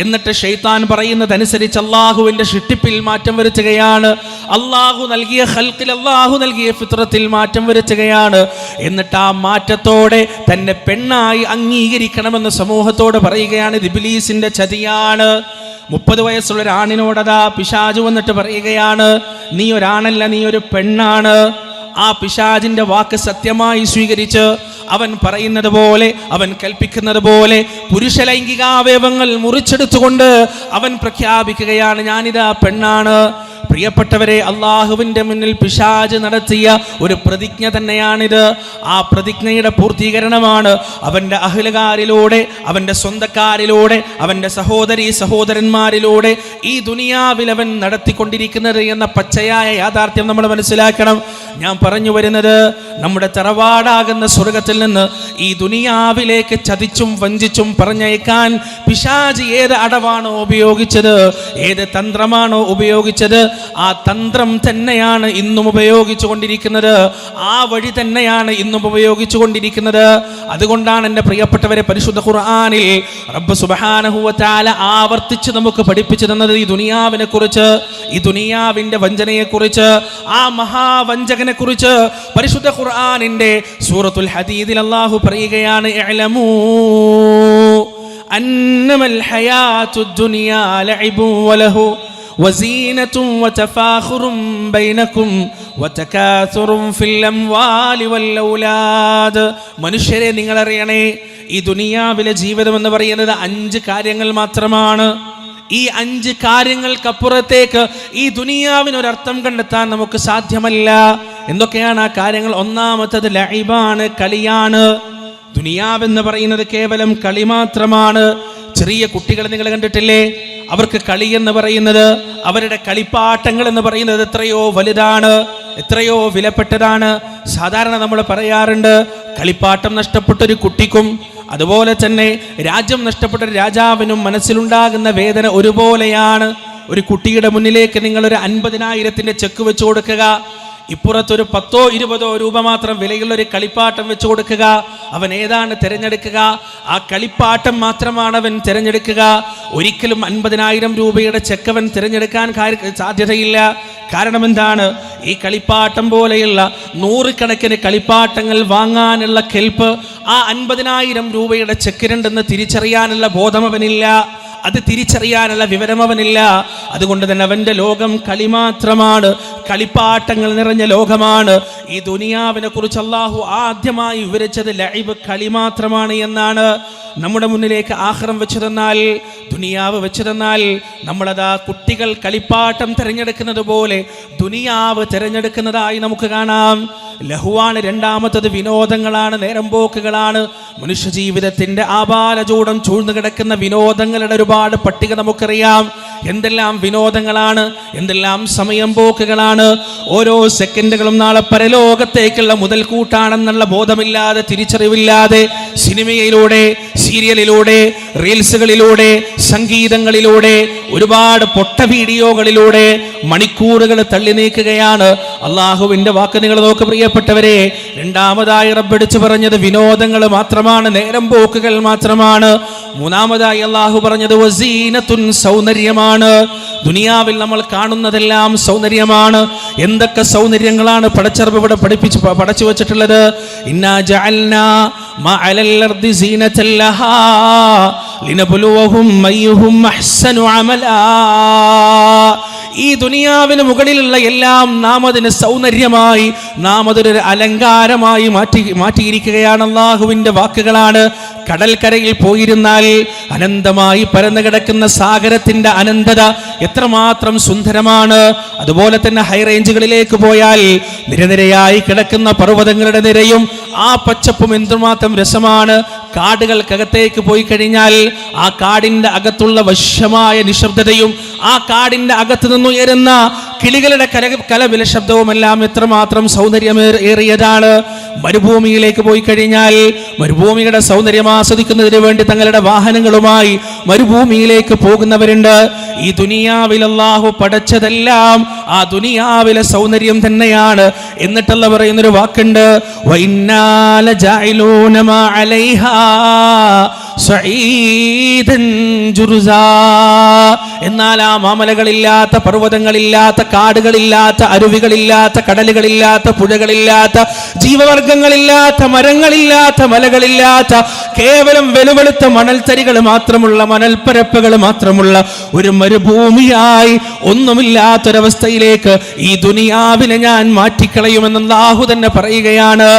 എന്നിട്ട് ശൈത്താൻ പറയുന്നതനുസരിച്ച് അള്ളാഹുവിന്റെ സൃഷ്ടിപ്പിൽ മാറ്റം വരുത്തുകയാണ്. അള്ളാഹു നൽകിയ ഖൽഖിൽ, അള്ളാഹു നൽകിയ ഫിത്രത്തിൽ മാറ്റം വരുത്തുകയാണ്. എന്നിട്ട് ആ മാറ്റത്തോടെ തന്നെ പെണ്ണായി അംഗീകരിക്കണമെന്ന് സമൂഹത്തോട് പറയുകയാണ്. ഇത് ഇബ്ലീസിന്റെ ചതിയാണ്. 30 വയസ്സുള്ള ഒരാണിനോടതാ പിശാച് വന്നിട്ട് പറയുകയാണ്, നീ ഒരാണല്ല, നീ ഒരു പെണ്ണാണ്. ആ പിശാചിന്റെ വാക്ക് സത്യമായി സ്വീകരിച്ച് അവൻ പറയുന്നത് പോലെ, അവൻ കൽപ്പിക്കുന്നത് പോലെ പുരുഷ ലൈംഗികാവയവങ്ങൾ മുറിച്ചെടുത്തുകൊണ്ട് അവൻ പ്രഖ്യാപിക്കുകയാണ്, ഞാനിതാ പെണ്ണാണ്. പ്രിയപ്പെട്ടവരെ, അള്ളാഹുവിൻ്റെ മുന്നിൽ പിശാച് നടത്തിയ ഒരു പ്രതിജ്ഞ തന്നെയാണിത്. ആ പ്രതിജ്ഞയുടെ പൂർത്തീകരണമാണ് അവൻ്റെ അഹ്ലുകാരിലൂടെ, അവൻ്റെ സ്വന്തക്കാരിലൂടെ, അവൻ്റെ സഹോദരന്മാരിലൂടെ ഈ ദുനിയാവിൽ അവൻ നടത്തിക്കൊണ്ടിരിക്കുന്നത് എന്ന പച്ചയായ യാഥാർത്ഥ്യം നമ്മൾ മനസ്സിലാക്കണം. ഞാൻ പറഞ്ഞു വരുന്നത്, നമ്മുടെ തറവാടാകുന്ന സ്വർഗത്തിൽ നിന്ന് ഈ ദുനിയാവിലേക്ക് ചതിച്ചും വഞ്ചിച്ചും പറഞ്ഞയക്കാൻ പിശാച് ഏത് അടവാണോ ഉപയോഗിച്ചത്, ഏത് തന്ത്രമാണോ ഉപയോഗിച്ചത്, ആ തന്ത്രം തന്നെയാണ് ഇന്നും ഉപയോഗിച്ചു കൊണ്ടിരിക്കുന്നത്. ആ വഴി തന്നെയാണ് ഇന്നും ഉപയോഗിച്ചു കൊണ്ടിരിക്കുന്നത്. അതുകൊണ്ടാണ് എൻ്റെ പ്രിയപ്പെട്ടവരെ, പരിശുദ്ധ ഖുർആനിൽ റബ്ബ് സുബ്ഹാനഹു വ തആല ആവർത്തിച്ച് നമുക്ക് പഠിപ്പിച്ചു തന്നത് ഈ ദുനിയാവിനെ കുറിച്ച്, ഈ ദുനിയാവിൻ്റെ വഞ്ചനയെക്കുറിച്ച്, ആ മഹാവഞ്ചകനെ കുറിച്ച് പരിശുദ്ധ ഖുർആനിൻ്റെ സൂറത്തുൽ ഹദീദിൽ അല്ലാഹു പറയുകയാണ്, ഇഅ്ലമൂ അന്നമൽ ഹയാത്തുദ് ദുനിയാ ലഇബുൻ വലഹു വസീനത്തുൻ വതഫാഖുറുൻ ബൈനകും വതകാസുറുൻ ഫിൽ അംവാലി വൽ ഔലാദ്. മനുഷ്യരെ, നിങ്ങൾ അറിയണേ, ഈ ദുനിയാവിലെ ജീവിതം എന്ന് പറയുന്നത് 5 കാര്യങ്ങൾ മാത്രമാണ്. ഈ 5 കാര്യങ്ങൾക്കപ്പുറത്തേക്ക് ഈ ദുനിയാവിനൊരർത്ഥം കണ്ടെത്താൻ നമുക്ക് സാധ്യമല്ല. എന്തൊക്കെയാണ് ആ കാര്യങ്ങൾ? ഒന്നാമത്തത് ലഇബാണ്, കളിയാണ്. ദുനിയാവെന്ന് പറയുന്നത് കേവലം കളി മാത്രമാണ്. ചെറിയ കുട്ടികളെ നിങ്ങൾ കണ്ടിട്ടില്ലേ? അവർക്ക് കളി എന്ന് പറയുന്നത്, അവരുടെ കളിപ്പാട്ടങ്ങൾ എന്ന് പറയുന്നത് എത്രയോ വലുതാണ്, എത്രയോ വിലപ്പെട്ടതാണ്. സാധാരണ നമ്മൾ പറയാറുണ്ട്, കളിപ്പാട്ടം നഷ്ടപ്പെട്ടൊരു കുട്ടിക്കും അതുപോലെ തന്നെ രാജ്യം നഷ്ടപ്പെട്ട രാജാവിനും മനസ്സിലുണ്ടാകുന്ന വേദന ഒരുപോലെയാണ്. ഒരു കുട്ടിയുടെ മുന്നിലേക്ക് നിങ്ങളൊരു 50,000 ചെക്ക് വെച്ച് കൊടുക്കുക, ഇപ്പുറത്തൊരു 10-20 രൂപ മാത്രം വിലയുള്ള ഒരു കളിപ്പാട്ടം വെച്ച് കൊടുക്കുക. അവൻ ഏതാണ് തിരഞ്ഞെടുക്കുക? ആ കളിപ്പാട്ടം മാത്രമാണ് അവൻ തിരഞ്ഞെടുക്കുക. ഒരിക്കലും 50,000 രൂപയുടെ ചെക്ക് അവൻ തിരഞ്ഞെടുക്കാൻ സാധ്യതയില്ല. കാരണം എന്താണ്? ഈ കളിപ്പാട്ടം പോലെയുള്ള 100 കണക്കിന് കളിപ്പാട്ടങ്ങൾ വാങ്ങാനുള്ള കെൽപ്പ് ആ 50,000 രൂപയുടെ ചെക്കിനുണ്ടെന്ന് തിരിച്ചറിയാനുള്ള ബോധം അവനില്ല, അത് തിരിച്ചറിയാനുള്ള വിവരം അവനില്ല. അതുകൊണ്ട് തന്നെ അവൻ്റെ ലോകം കളി മാത്രമാണ്, കളിപ്പാട്ടങ്ങൾ നിറഞ്ഞ ലോകമാണ്. ഈ ദുനിയാവിനെ കുറിച്ച് അല്ലാഹു ആദ്യമായി വിവരിച്ചത് ലഇബ്, കളി മാത്രമാണ് എന്നാണ്. നമ്മുടെ മുന്നിലേക്ക് ആഖിറം വെച്ചു തന്നാൽ, ദുനിയാവ് വെച്ചു തന്നാൽ, നമ്മളതാ കുട്ടികൾ കളിപ്പാട്ടം തിരഞ്ഞെടുക്കുന്നത് പോലെ ദുനിയാവ് തിരഞ്ഞെടുക്കുന്നതായി നമുക്ക് കാണാം. ലഹുവാണ് രണ്ടാമത്തത്, വിനോദങ്ങളാണ്, നേരം പോക്കുകളാണ്. മനുഷ്യ ജീവിതത്തിന്റെ ആപാലചൂടം ചൂഴ്ന്നു കിടക്കുന്ന വിനോദങ്ങളുടെ ഒരുപാട് പട്ടിക നമുക്കറിയാം. എന്തെല്ലാം വിനോദങ്ങളാണ്, എന്തെല്ലാം സമയം പോക്കുകളാണ്. ഓരോ സെക്കൻഡുകളും നാളെ പരലോകത്തേക്കുള്ള മുതൽക്കൂട്ടാണെന്നുള്ള ബോധമില്ലാതെ, തിരിച്ചറിവില്ലാതെ സിനിമയിലൂടെ, സീരിയലിലൂടെ, റീൽസുകളിലൂടെ, സംഗീതങ്ങളിലൂടെ, ഒരുപാട് പൊട്ട വീഡിയോകളിലൂടെ മണിക്കൂറുകൾ തള്ളി നീക്കുകയാണ്. അള്ളാഹുവിന്റെ വാക്ക് നിങ്ങൾ നോക്ക് പ്രിയപ്പെട്ടവരെ. രണ്ടാമതായി റബ്ബടിച്ചു പറഞ്ഞത് വിനോദങ്ങൾ മാത്രമാണ്, നേരം പോക്കുകൾ മാത്രമാണ്. മൂന്നാമതായി അള്ളാഹു പറഞ്ഞത് വസീനത്തുൻ, സൗന്ദര്യമാണ്. ദുനിയാവിൽ നമ്മൾ കാണുന്നതെല്ലാം സൗന്ദര്യമാണ്. എന്തൊക്കെ സൗന്ദര്യങ്ങളാണ് പടച്ചറബ് ഇവിടെ പടച്ചു വെച്ചിട്ടുള്ളത്? ഇന്നാ ജഅൽനാ മഅലൽ അർദി സീനതൻ ലഹാ ലിനബ്ലുവഹും അയ്യുഹും അഹ്സനു അമലാ. ഈ ദുനിയാവിന് മുകളിലുള്ള എല്ലാം നാം അതിന് സൗന്ദര്യമായി, നാം അതൊരു അലങ്കാരമായി മാറ്റിയിരിക്കുകയാണ്. അല്ലാഹുവിൻ്റെ വാക്കുകളാണ്. കടൽക്കരയിൽ പോയിരുന്നാൽ അനന്തമായി പരന്നു കിടക്കുന്ന സാഗരത്തിന്റെ അനന്തത എത്രമാത്രം സുന്ദരമാണ്. അതുപോലെ തന്നെ ഹൈ റേഞ്ചുകളിലേക്ക് പോയാൽ നിരനിരയായി കിടക്കുന്ന പർവ്വതങ്ങളുടെ നിരയും ആ പച്ചപ്പും എന്തുമാത്രം രസമാണ്. കാടുകൾക്കകത്തേക്ക് പോയി കഴിഞ്ഞാൽ ആ കാടിന്റെ അകത്തുള്ള വശ്യമായ നിശബ്ദതയും ആ കാടിന്റെ അകത്ത് നിന്നുയരുന്ന കിളികളുടെ കലവില ശബ്ദവുമെല്ലാം എത്രമാത്രം സൗന്ദര്യമേറിയതാണ്. മരുഭൂമിയിലേക്ക് പോയി കഴിഞ്ഞാൽ മരുഭൂമിയുടെ സൗന്ദര്യം ആസ്വദിക്കുന്നതിന് വേണ്ടി തങ്ങളുടെ വാഹനങ്ങളുമായി മരുഭൂമിയിലേക്ക് പോകുന്നവരുണ്ട്. ഈ ദുനിയാവിൽ അല്ലാഹു പടച്ചതെല്ലാം ആ ദുനിയാവിലെ സൗന്ദര്യം തന്നെയാണ്. എന്നിട്ടല്ല പറയുന്നൊരു വാക്കുണ്ട്, വഇന്നാല ജഅലൂന മാ അലൈഹാ സഈദൻ ജുർസാ. എന്നാൽ ആ മാമലകളില്ലാത്ത, പർവ്വതങ്ങളില്ലാത്ത, കാടുകളില്ലാത്ത, അരുവികളില്ലാത്ത, കടലുകളില്ലാത്ത, പുഴകളില്ലാത്ത, ജീവവർഗങ്ങളില്ലാത്ത, മരങ്ങളില്ലാത്ത, മലകളില്ലാത്ത, കേവലം വെലുവെളുത്ത മണൽത്തരികൾ മാത്രമുള്ള, മണൽപ്പരപ്പുകൾ മാത്രമുള്ള ഒരു മരുഭൂമിയായി ഒന്നുമില്ലാത്തൊരവസ്ഥയിലേക്ക് ഈ ദുനിയാവിനെ ഞാൻ മാറ്റിക്കളയുമെന്ന് അല്ലാഹു തന്നെ പറയുകയാണ്.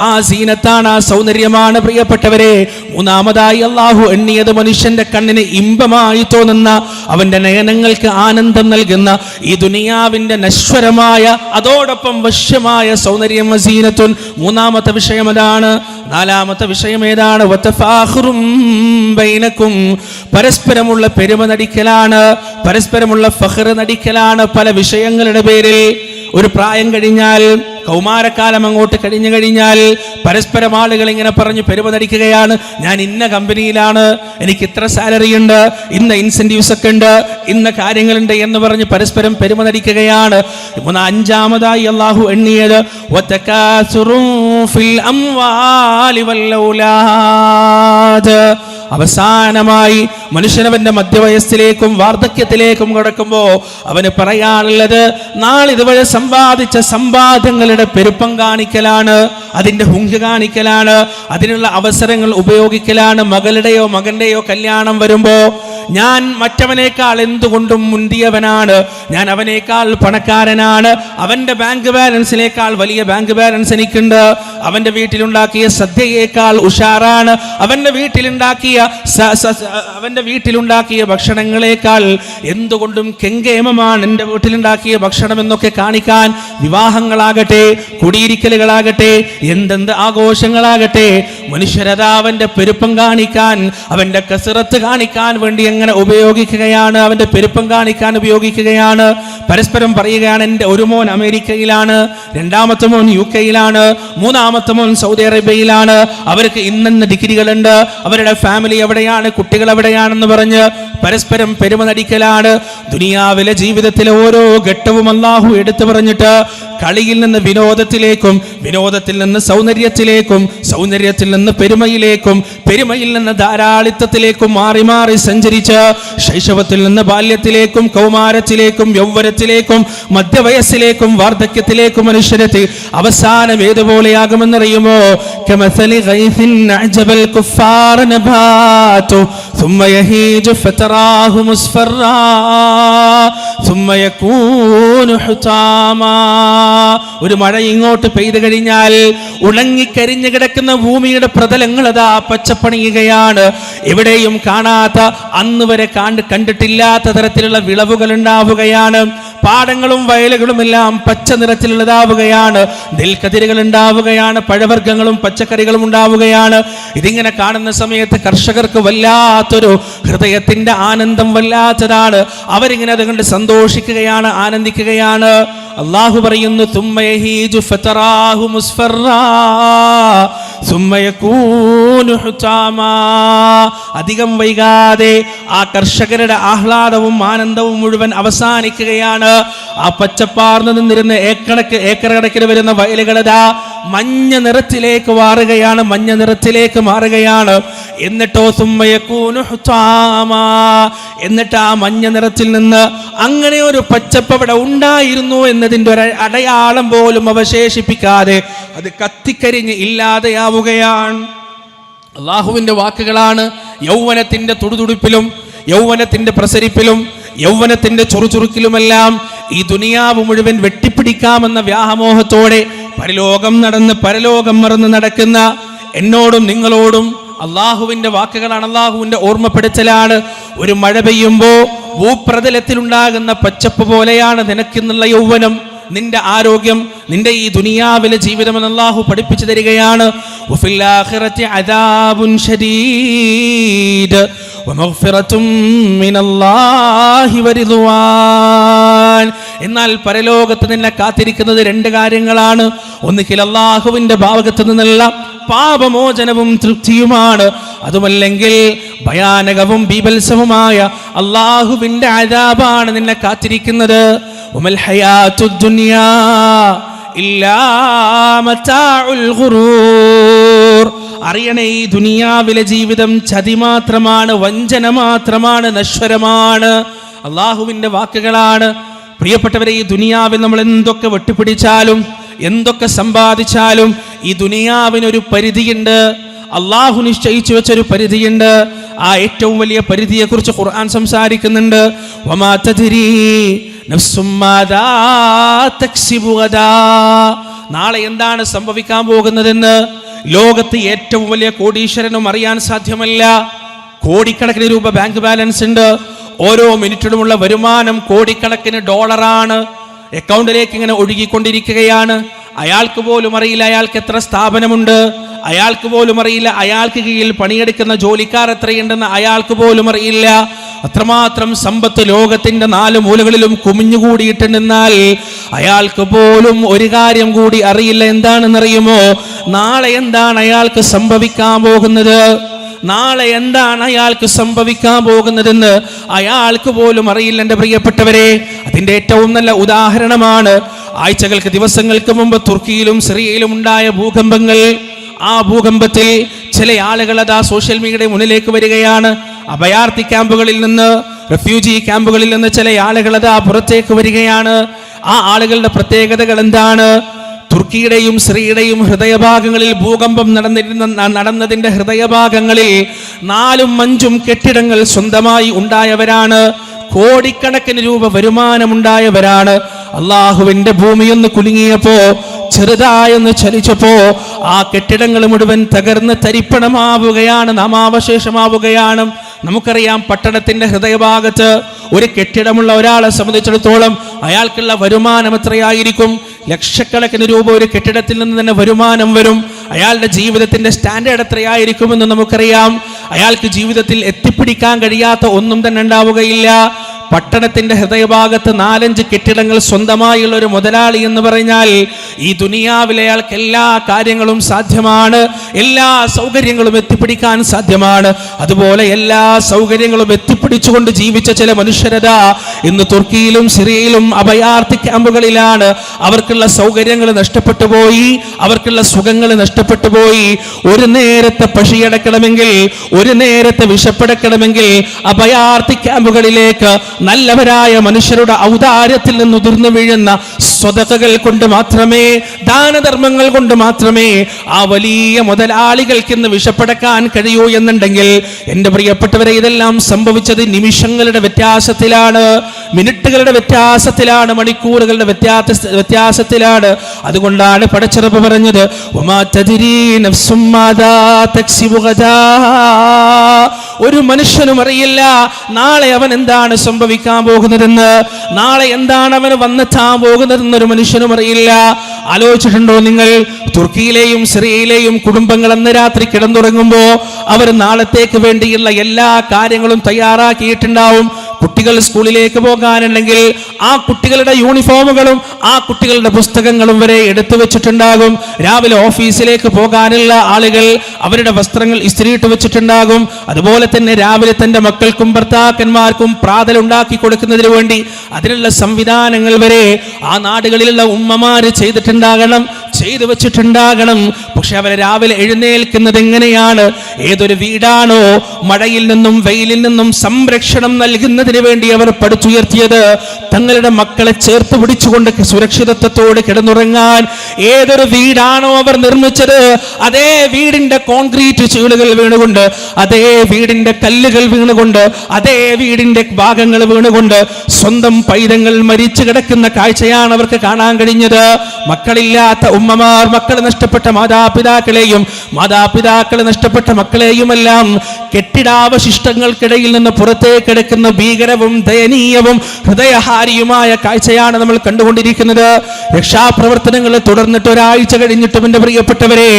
ആ സീനത്താണ്, ആ സൗന്ദര്യമാണ് പ്രിയപ്പെട്ടവരെ. മൂന്നാമതായി അല്ലാഹു എണ്ണിയത് മനുഷ്യന്റെ കണ്ണിന് ഇമ്പമായി തോന്നുന്ന, അവന്റെ നയനങ്ങൾക്ക് ആനന്ദം നൽകുന്ന ഈ ദുനിയാ ദുനിയാവിന്റെ നശ്വരമായ അതോടൊപ്പം വശ്യമായ സൗന്ദര്യം വസീനത്തുൻ. മൂന്നാമത്തെ വിഷയം അതാണ്. നാലാമത്തെ വിഷയം ഏതാണ്? വതഫാഖുറും ബൈനക്കും, പരസ്പരമുള്ള പെരുമ നടിക്കലാണ്, പരസ്പരമുള്ള ഫഖർ നടിക്കലാണ് പല വിഷയങ്ങളുടെ പേരിൽ. ഒരു പ്രായം കഴിഞ്ഞാൽ, കൗമാരക്കാലം അങ്ങോട്ട് കഴിഞ്ഞു കഴിഞ്ഞാൽ പരസ്പരം ആളുകൾ ഇങ്ങനെ പറഞ്ഞു പെരുമ നടിക്കുകയാണ്. ഞാൻ ഇന്ന കമ്പനിയിലാണ്, എനിക്ക് ഇത്ര സാലറി ഉണ്ട്, ഇന്ന ഇൻസെന്റീവ്സ് ഒക്കെ ഉണ്ട്, ഇന്ന കാര്യങ്ങളുണ്ട് എന്ന് പറഞ്ഞ് പരസ്പരം പെരുമ നടിക്കുകയാണ്. അഞ്ചാമതായി അള്ളാഹു എണ്ണിയത് വതകാസുറുൻ ഫിൽ അംവാലി വൽ ഔലാദ്. അവസാനമായി മനുഷ്യനവന്റെ മധ്യവയസ്സിലേക്കും വാർദ്ധക്യത്തിലേക്കും കടക്കുമ്പോ അവന് പറയാനുള്ളത് നാളിതുവരെ സമ്പാദിച്ച സമ്പാദ്യങ്ങളുടെ പെരുപ്പം കാണിക്കലാണ്, അതിന്റെ ഹുങ്ക് കാണിക്കലാണ്, അതിനുള്ള അവസരങ്ങൾ ഉപയോഗിക്കലാണ്. മകളുടെയോ മകന്റെയോ കല്യാണം വരുമ്പോ ഞാൻ മറ്റവനേക്കാൾ എന്തുകൊണ്ടും മുന്തിയവനാണ്, ഞാൻ അവനേക്കാൾ പണക്കാരനാണ്, അവന്റെ ബാങ്ക് ബാലൻസിനേക്കാൾ വലിയ ബാങ്ക് ബാലൻസ് എനിക്കുണ്ട്, അവന്റെ വീട്ടിലുണ്ടാക്കിയ സദ്യയേക്കാൾ ഉഷാറാണ്, അവന്റെ വീട്ടിലുണ്ടാക്കിയ ഭക്ഷണങ്ങളെക്കാൾ എന്തുകൊണ്ടും കെങ്കേമമാണ് എൻ്റെ വീട്ടിലുണ്ടാക്കിയ ഭക്ഷണം എന്നൊക്കെ കാണിക്കാൻ വിവാഹങ്ങളാകട്ടെ, കുടിയിരിക്കലുകളാകട്ടെ, എന്തെന്ത് ആഘോഷങ്ങളാകട്ടെ, മനുഷ്യരതാ അവന്റെ പെരുപ്പം കാണിക്കാൻ, അവന്റെ കസറത്ത് കാണിക്കാൻ വേണ്ടി എങ്ങനെ ഉപയോഗിക്കുകയാണ്, അവന്റെ പെരുപ്പം കാണിക്കാൻ ഉപയോഗിക്കുകയാണ്. പരസ്പരം പറയുകയാണ്, എൻ്റെ ഒരു മോൻ അമേരിക്കയിലാണ്, രണ്ടാമത്തെ മോൻ UK-യിലാണ്, മൂന്നാമത്തെ മോൻ സൗദി അറേബ്യയിലാണ്, അവർക്ക് ഇന്ന ഡിഗ്രികളുണ്ട്, അവരുടെ ഫാമിലി എവിടെയാണ്, കുട്ടികൾ എവിടെയാണെന്ന് പറഞ്ഞ് പരസ്പരം പെരുമ നടിക്കലാണ്. ദുനിയാവിലെ ജീവിതത്തിലെ ഓരോ ഘട്ടവും അല്ലാഹു എടുത്തു പറഞ്ഞിട്ട് കളിയിൽ നിന്ന് വിനോദത്തിലേക്കും, വിനോദത്തിൽ നിന്ന് സൗന്ദര്യത്തിലേക്കും, സൗന്ദര്യത്തിൽ നിന്ന് പെരുമയിലേക്കും, പെരുമയിൽ നിന്ന് ധാരാളിത്തത്തിലേക്കും മാറി മാറി സഞ്ചരിച്ച് ശൈശവത്തിൽ നിന്ന് ബാല്യത്തിലേക്കും, കൗമാരത്തിലേക്കും, യൗവനത്തിലേക്കും, മധ്യവയസ്സിലേക്കും, വാർദ്ധക്യത്തിലേക്കും മനുഷ്യരെത്തി അവസാനം ഏതുപോലെയാകുമെന്നറിയുമോ? കമസലി ഗൈസിൻ അഅജബൽ കുഫാർ നബാതു ثم يهيج فتراه مصفرا ثم يكون حطاما. ഒരു മഴ ഇങ്ങോട്ട് പെയ്തു കഴിഞ്ഞാൽ ഉണങ്ങിക്കരിഞ്ഞു കിടക്കുന്ന ഭൂമിയുടെ പ്രതലങ്ങൾ അതാ പച്ചപ്പണിയുകയാണ്. എവിടെയും കാണാത്ത, അന്ന് വരെ കണ്ടിട്ടില്ലാത്ത തരത്തിലുള്ള വിളവുകൾ ഉണ്ടാവുകയാണ്. പാടങ്ങളും വയലുകളും എല്ലാം പച്ച നിറത്തിലുള്ളതാവുകയാണ്. നെൽക്കതിരുകൾ ഉണ്ടാവുകയാണ്, പഴവർഗ്ഗങ്ങളും പച്ചക്കറികളും ഉണ്ടാവുകയാണ്. ഇതിങ്ങനെ കാണുന്ന സമയത്ത് കർഷകർക്ക് വല്ലാത്തൊരു ഹൃദയത്തിന്റെ ആനന്ദം വല്ലാത്തതാണ്. അവരിങ്ങനെ അതുകൊണ്ട് സന്തോഷിക്കുകയാണ്, ആനന്ദിക്കുകയാണ്. അള്ളാഹു പറയുന്നു, ثم يهيج فتراه مصفرا ثم يكون حطاما. അധികം വൈകാതെ ആ കർഷകരുടെ ആഹ്ലാദവും ആനന്ദവും മുഴുവൻ അവസാനിക്കുകയാണ്. ആ പച്ചപ്പാർന്നു നിന്നിരുന്ന ഏക്കർ കണക്കിന് വരുന്ന വയലുകളതാ മഞ്ഞ നിറത്തിലേക്ക് മാറുകയാണ്, മഞ്ഞ നിറത്തിലേക്ക് മാറുകയാണ്. എന്നിട്ടോ സുമ്മയകൂനു ഹുതാമാ, എന്നിട്ട് ആ മഞ്ഞ നിറത്തിൽ നിന്ന് അങ്ങനെ ഒരു പച്ചപ്പ് അവിടെ ഉണ്ടായിരുന്നു എന്നതിൻ്റെ ഒരു അടയാളം പോലും അവശേഷിപ്പിക്കാതെ അത് കത്തിക്കരിഞ്ഞ് ഇല്ലാതെയാവുകയാണ്. അള്ളാഹുവിൻ്റെ വാക്കുകളാണ്. യൗവനത്തിന്റെ തുടുതുടുപ്പിലും, യൗവനത്തിന്റെ പ്രസരിപ്പിലും, യൗവനത്തിന്റെ ചുറുചുറുക്കിലുമെല്ലാം ഈ ദുനിയാവ് മുഴുവൻ വെട്ടിപ്പിടിക്കാമെന്ന വ്യാമോഹത്തോടെ പരലോകം നടന്ന് പരലോകം മറന്ന് നടക്കുന്ന എന്നോടും നിങ്ങളോടും അള്ളാഹുവിന്റെ വാക്കുകളാണ്, അള്ളാഹുവിന്റെ ഓർമ്മപ്പെടുത്തലാണ്. ഒരു മഴ പെയ്യുമ്പോ ഭൂപ്രതലത്തിലുണ്ടാകുന്ന പച്ചപ്പ് പോലെയാണ് നിനക്കെന്നുള്ള യൗവനം, നിന്റെ ആരോഗ്യം, നിന്റെ ഈ ദുനിയാവിലെ ജീവിതം എന്ന് അല്ലാഹു പഠിപ്പിച്ചു തരികയാണ്. വഫിൽ ആഖിറതി അദാബുൻ ശദീദ് വമഗ്ഫിറതും മിനല്ലാഹി വറിദ്വാൻ. എന്നാൽ പരലോകത്ത് നിന്നെ കാത്തിരിക്കുന്നത് രണ്ട് കാര്യങ്ങളാണ്. ഒന്നുകിൽ അല്ലാഹുവിന്റെ ഭാഗത്ത് നിന്നുള്ള പാപമോചനവും തൃപ്തിയുമാണ്, അതുമല്ലെങ്കിൽ ഭയാനകവും ബീഭത്സവുമായ അല്ലാഹുവിന്റെ അദാബാണ് നിന്നെ കാത്തിരിക്കുന്നത്. വമൽ ഹയാത്തുദ് ദുനിയാ ഇല്ലാ മതാഉൽ ഗുറൂർ. അറിയണേ, ഈ ദുനിയാവിലെ ജീവിതം ചതി മാത്രമാണ്, വഞ്ചന മാത്രമാണ്, നശ്വരമാണ്. അള്ളാഹുവിൻ്റെ വാക്കുകളാണ്. പ്രിയപ്പെട്ടവരെ, ഈ ദുനിയാവിൽ നമ്മൾ എന്തൊക്കെ വെട്ടിപ്പിടിച്ചാലും, എന്തൊക്കെ സമ്പാദിച്ചാലും ഈ ദുനിയാവിനൊരു പരിധിയുണ്ട്. അള്ളാഹു നിശ്ചയിച്ചു വെച്ചൊരു പരിധിയുണ്ട്. ആ ഏറ്റവും വലിയ പരിധിയെക്കുറിച്ച് ഖുർആൻ സംസാരിക്കുന്നുണ്ട്. വമാ തദ്രീ നഫ്സും മാദാ തക്സിബു ഗദാ. നാളെ എന്താണ് സംഭവിക്കാൻ പോകുന്നതെന്ന് ലോകത്ത് ഏറ്റവും വലിയ കോടീശ്വരനും അറിയാൻ സാധ്യമല്ല. കോടിക്കണക്കിന് രൂപ ബാങ്ക് ബാലൻസ് ഉണ്ട്. ഓരോ മിനിറ്റിനുമുള്ള വരുമാനം കോടിക്കണക്കിന് ഡോളറാണ്. അക്കൗണ്ടിലേക്ക് ഇങ്ങനെ ഒഴുകിക്കൊണ്ടിരിക്കുകയാണ്. അയാൾക്ക് പോലും അറിയില്ല അയാൾക്ക് എത്ര സ്ഥാപനമുണ്ട്, അയാൾക്ക് പോലും അറിയില്ല അയാൾക്ക് കീഴിൽ പണിയെടുക്കുന്ന ജോലിക്കാർ എത്രയുണ്ടെന്ന് അയാൾക്ക് പോലും അറിയില്ല. അത്രമാത്രം സമ്പത്ത് ലോകത്തിന്റെ 4 മൂലകളിലും കുമിഞ്ഞുകൂടിയിട്ടുണ്ടെന്നാൽ അയാൾക്ക് പോലും ഒരു കാര്യം കൂടി അറിയില്ല. എന്താണെന്നറിയുമോ? നാളെ എന്താണ് അയാൾക്ക് സംഭവിക്കാൻ പോകുന്നത്, നാളെ എന്താണ് അയാൾക്ക് സംഭവിക്കാൻ പോകുന്നതെന്ന് അയാൾക്ക് പോലും അറിയില്ല. എൻ്റെ പ്രിയപ്പെട്ടവരെ, അതിൻ്റെ ഏറ്റവും നല്ല ഉദാഹരണമാണ് ആഴ്ചകൾക്ക് ദിവസങ്ങൾക്ക് മുമ്പ് തുർക്കിയിലും സിറിയയിലും ഉണ്ടായ ഭൂകമ്പങ്ങൾ. ആ ഭൂകമ്പത്തിൽ ചില ആളുകൾ അതാ സോഷ്യൽ മീഡിയയുടെ മുന്നിലേക്ക് വരികയാണ്. അഭയാർത്ഥി ക്യാമ്പുകളിൽ നിന്ന്, റെഫ്യൂജി ക്യാമ്പുകളിൽ നിന്ന് ചില ആളുകൾ അതാ പുറത്തേക്ക് വരികയാണ്. ആ ആളുകളുടെ പ്രത്യേകതകൾ എന്താണ്? തുർക്കിയുടെയും സിറിയയുടെയും ഹൃദയഭാഗങ്ങളിൽ ഭൂകമ്പം നടന്നതിന്റെ ഹൃദയഭാഗങ്ങളിൽ 4ഉം 5ഉം കെട്ടിടങ്ങൾ സ്വന്തമായി ഉണ്ടായവരാണ്. കോടിക്കണക്കിന് രൂപ വരുമാനമുണ്ടായവരാണ്. അള്ളാഹുവിന്റെ ഭൂമിയൊന്ന് കുലുങ്ങിയപ്പോ, ചെറുതായൊന്ന് ചലിച്ചപ്പോ ആ കെട്ടിടങ്ങൾ മുഴുവൻ തകർന്ന് തരിപ്പണമാവുകയാണ്, നാമാവശേഷമാവുകയാണ്. നമുക്കറിയാം, പട്ടണത്തിന്റെ ഹൃദയഭാഗത്ത് ഒരു കെട്ടിടമുള്ള ഒരാളെ സംബന്ധിച്ചിടത്തോളം അയാൾക്കുള്ള വരുമാനം എത്രയായിരിക്കും? ലക്ഷക്കണക്കിന് രൂപ ഒരു കെട്ടിടത്തിൽ നിന്ന് തന്നെ വരുമാനം വരും. അയാളുടെ ജീവിതത്തിന്റെ സ്റ്റാൻഡേർഡ് എത്രയായിരിക്കുമെന്ന് നമുക്കറിയാം. അയാൾക്ക് ജീവിതത്തിൽ എത്തിപ്പിടിക്കാൻ കഴിയാത്ത ഒന്നും തന്നെ ഉണ്ടാവുകയില്ല. പട്ടണത്തിന്റെ ഹൃദയഭാഗത്ത് 4-5 കെട്ടിടങ്ങൾ സ്വന്തമായുള്ള ഒരു മുതലാളി എന്ന് പറഞ്ഞാൽ ഈ ദുനിയാവിലെ അയാൾക്ക് എല്ലാ കാര്യങ്ങളും സാധ്യമാണ്, എല്ലാ സൗകര്യങ്ങളും എത്തിപ്പിടിക്കാൻ സാധ്യമാണ്. അതുപോലെ എല്ലാ സൗകര്യങ്ങളും എത്തിപ്പിടിച്ചുകൊണ്ട് ജീവിച്ച ചില മനുഷ്യരതാ ഇന്ന് തുർക്കിയിലും സിറിയയിലും അഭയാർത്ഥി ക്യാമ്പുകളിലാണ്. അവർക്കുള്ള സൗകര്യങ്ങൾ നഷ്ടപ്പെട്ടു പോയി, അവർക്കുള്ള സുഖങ്ങൾ നഷ്ടപ്പെട്ടു പോയി. ഒരു നേരത്തെ പശിയടക്കണമെങ്കിൽ, ഒരു നേരത്തെ വിശപ്പടക്കണമെങ്കിൽ അഭയാർത്ഥി ക്യാമ്പുകളിലേക്ക് നല്ലവരായ മനുഷ്യരുടെ ഔദാര്യത്തിൽ നിന്ന് ഉതിർന്നു വീഴുന്ന സ്വതകൾ കൊണ്ട് മാത്രമേ, ദാനധർമ്മങ്ങൾ കൊണ്ട് മാത്രമേ ആ വലിയ മുതലാളികൾക്ക് ഇന്ന് വിശപ്പടക്കാൻ കഴിയൂ എന്നുണ്ടെങ്കിൽ, എൻ്റെ പ്രിയപ്പെട്ടവരെ, ഇതെല്ലാം സംഭവിച്ചത് നിമിഷങ്ങളുടെ വ്യത്യാസത്തിലാണ്, മിനിറ്റുകളുടെ വ്യത്യാസത്തിലാണ്, മണിക്കൂറുകളുടെ വ്യത്യാസത്തിലാണ്. അതുകൊണ്ടാണ് പടച്ചിറപ്പ് പറഞ്ഞത്, ഒരു മനുഷ്യനും അറിയില്ല നാളെ അവൻ എന്താണ് സംഭവിക്കാൻ പോകുന്നതെന്ന്, നാളെ എന്താണ് അവന് വന്നെത്താൻ പോകുന്നതെന്ന് ഒരു മനുഷ്യനും അറിയില്ല. ആലോചിച്ചിട്ടുണ്ടോ നിങ്ങൾ? തുർക്കിയിലെയും സിറിയയിലെയും കുടുംബങ്ങൾ അന്ന് രാത്രി കിടന്നുറങ്ങുമ്പോൾ അവർ നാളത്തേക്ക് വേണ്ടിയുള്ള എല്ലാ കാര്യങ്ങളും തയ്യാറാക്കിയിട്ടുണ്ടാവും. കുട്ടികൾ സ്കൂളിലേക്ക് പോകാനുണ്ടെങ്കിൽ ആ കുട്ടികളുടെ യൂണിഫോമുകളും ആ കുട്ടികളുടെ പുസ്തകങ്ങളും വരെ എടുത്തു വെച്ചിട്ടുണ്ടാകും. രാവിലെ ഓഫീസിലേക്ക് പോകാനുള്ള ആളുകൾ അവരുടെ വസ്ത്രങ്ങൾ ഇസ്തിരിയിട്ട് വെച്ചിട്ടുണ്ടാകും. അതുപോലെ തന്നെ രാവിലെ തന്റെ മക്കൾക്കും ഭർത്താക്കന്മാർക്കും പ്രാതൽ ഉണ്ടാക്കി കൊടുക്കുന്നതിന് വേണ്ടി അതിനുള്ള സംവിധാനങ്ങൾ വരെ ആ നാടുകളിലുള്ള ഉമ്മമാര് ചെയ്തിട്ടുണ്ടാകണം, ചെയ്തു വെച്ചിട്ടുണ്ടാകണം. പക്ഷെ അവരെ രാവിലെ എഴുന്നേൽക്കുന്നത് എങ്ങനെയാണ്? ഏതൊരു വീടാണോ മഴയിൽ നിന്നും വെയിലിൽ നിന്നും സംരക്ഷണം നൽകുന്നതിന് വേണ്ടി അവർ പടുത്തുയർത്തിയത്, തങ്ങളുടെ മക്കളെ ചേർത്ത് പിടിച്ചുകൊണ്ട് സുരക്ഷിതത്വത്തോട് കിടന്നുറങ്ങാൻ ഏതൊരു വീടാണോ അവർ നിർമ്മിച്ചത്, അതേ വീടിന്റെ കോൺക്രീറ്റ് ചീളുകൾ വീണുകൊണ്ട്, അതേ വീടിന്റെ കല്ലുകൾ വീണുകൊണ്ട്, അതേ വീടിന്റെ ഭാഗങ്ങൾ വീണുകൊണ്ട് സ്വന്തം പൈതങ്ങൾ മരിച്ചു കിടക്കുന്ന കാഴ്ചയാണ് അവർക്ക് കാണാൻ കഴിഞ്ഞത്. മക്കളില്ലാത്ത ഉമ്മമാർ, മക്കൾ നഷ്ടപ്പെട്ട മാതാപിതാക്കളെയും മാതാപിതാക്കളെ നഷ്ടപ്പെട്ട മക്കളെയുമെല്ലാം കെട്ടിടാവശിഷ്ടങ്ങൾക്കിടയിൽ നിന്ന് പുറത്തേക്കെടുക്കുന്ന ഭീകരവും ദയനീയവും ഹൃദയഹാരിയുമായ കാഴ്ചയാണ് നമ്മൾ കണ്ടുകൊണ്ടിരിക്കുന്നത്. രക്ഷാപ്രവർത്തനങ്ങൾ തുടർന്നിട്ട് ഒരാഴ്ച കഴിഞ്ഞിട്ടും എൻ്റെ പ്രിയപ്പെട്ടവരെ,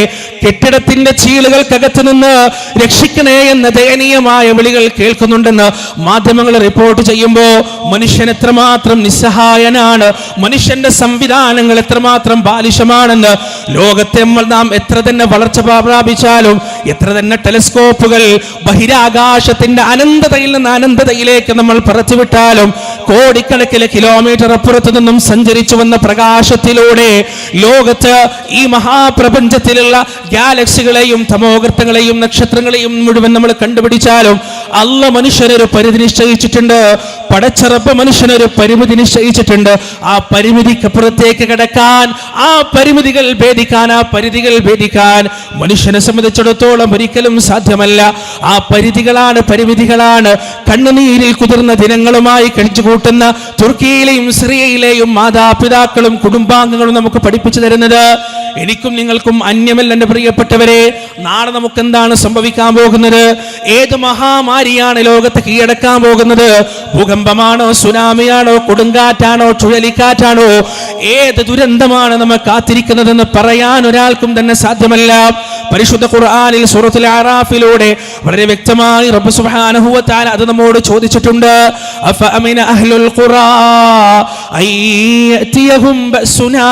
കെട്ടിടത്തിന്റെ ചീളുകൾക്കകത്ത് നിന്ന് രക്ഷിക്കണേ എന്ന ദയനീയമായ വിളികൾ കേൾക്കുന്നുണ്ടെന്ന് മാധ്യമങ്ങൾ റിപ്പോർട്ട് ചെയ്യുമ്പോൾ മനുഷ്യൻ എത്രമാത്രം നിസ്സഹായനാണ്, മനുഷ്യന്റെ സംവിധാനങ്ങൾ എത്രമാത്രം ബാലിശമാണെന്ന് ലോകത്തെ നാം എത്ര തന്നെ വളർച്ച പ്രാപിച്ചാലും, എത്ര തന്നെ ടെലിസ്കോപ്പുകൾ ബഹിരാകാശത്തിന്റെ അനന്തതയിൽ നിന്ന് അനന്തതയിലേക്ക് നമ്മൾ പറച്ചുവിട്ടാലും, കോടിക്കണക്കിന് കിലോമീറ്റർ അപ്പുറത്തു നിന്നും സഞ്ചരിച്ചു വന്ന പ്രകാശത്തിലൂടെ ലോകത്ത് ഈ മഹാപ്രപഞ്ചത്തിലുള്ള ഗാലക്സികളെയും തമോഗർത്തങ്ങളെയും നക്ഷത്രങ്ങളെയും മുഴുവൻ നമ്മൾ കണ്ടുപിടിച്ചാലും അല്ല മനുഷ്യനൊരു പരിധി നിശ്ചയിച്ചിട്ടുണ്ട്. പടച്ചിറപ്പ് മനുഷ്യനൊരു പരിമിതി നിശ്ചയിച്ചിട്ടുണ്ട്. ആ പരിമിതിക്കപ്പുറത്തേക്ക് കിടക്കാൻ, ആ പരിമിതി പരിമിതികൾ ഭേദിക്കാൻ, ആ പരിധികൾ ഭേദിക്കാൻ മനുഷ്യനെ സംബന്ധിച്ചിടത്തോളം ഒരിക്കലും സാധ്യമല്ല. ആ പരിധികളാണ്, പരിമിതികളാണ് കണ്ണുനീരിൽ കുതിർന്ന ദിനങ്ങളുമായി കഴിച്ചുകൂട്ടുന്ന തുർക്കിയിലെയും സിറിയയിലെയും മാതാപിതാക്കളും കുടുംബാംഗങ്ങളും നമുക്ക് പഠിപ്പിച്ചു തരുന്നത്. എനിക്കും നിങ്ങൾക്കും അന്യമല്ല എൻ്റെ പ്രിയപ്പെട്ടവരെ. നാളെ നമുക്ക് എന്താണ് സംഭവിക്കാൻ പോകുന്നത്? ഏത് മഹാമാരിയാണ് ലോകത്തെ കീഴടക്കാൻ പോകുന്നത്? ഭൂകമ്പമാണോ, സുനാമിയാണോ, കൊടുങ്കാറ്റാണോ, ചുഴലിക്കാറ്റാണോ, ഏത് ദുരന്തമാണ് നമ്മൾ കാത്തിരിക്കുന്നതെന്ന് പറയാൻ ഒരാൾക്കും തന്നെ സാധ്യമല്ല. പരിശുദ്ധ ഖുർആനിൽ സൂറത്തുൽ അറാഫിലൂടെ വളരെ വ്യക്തമായി റബ്ബ് സുബ്ഹാനഹു വ തആല അത് നമ്മോട് ചോദിച്ചിട്ടുണ്ട്. അഫഅമിന അഹ്ലുൽ ഖുറാ അയ്യതിയഹും ബഅസുനാ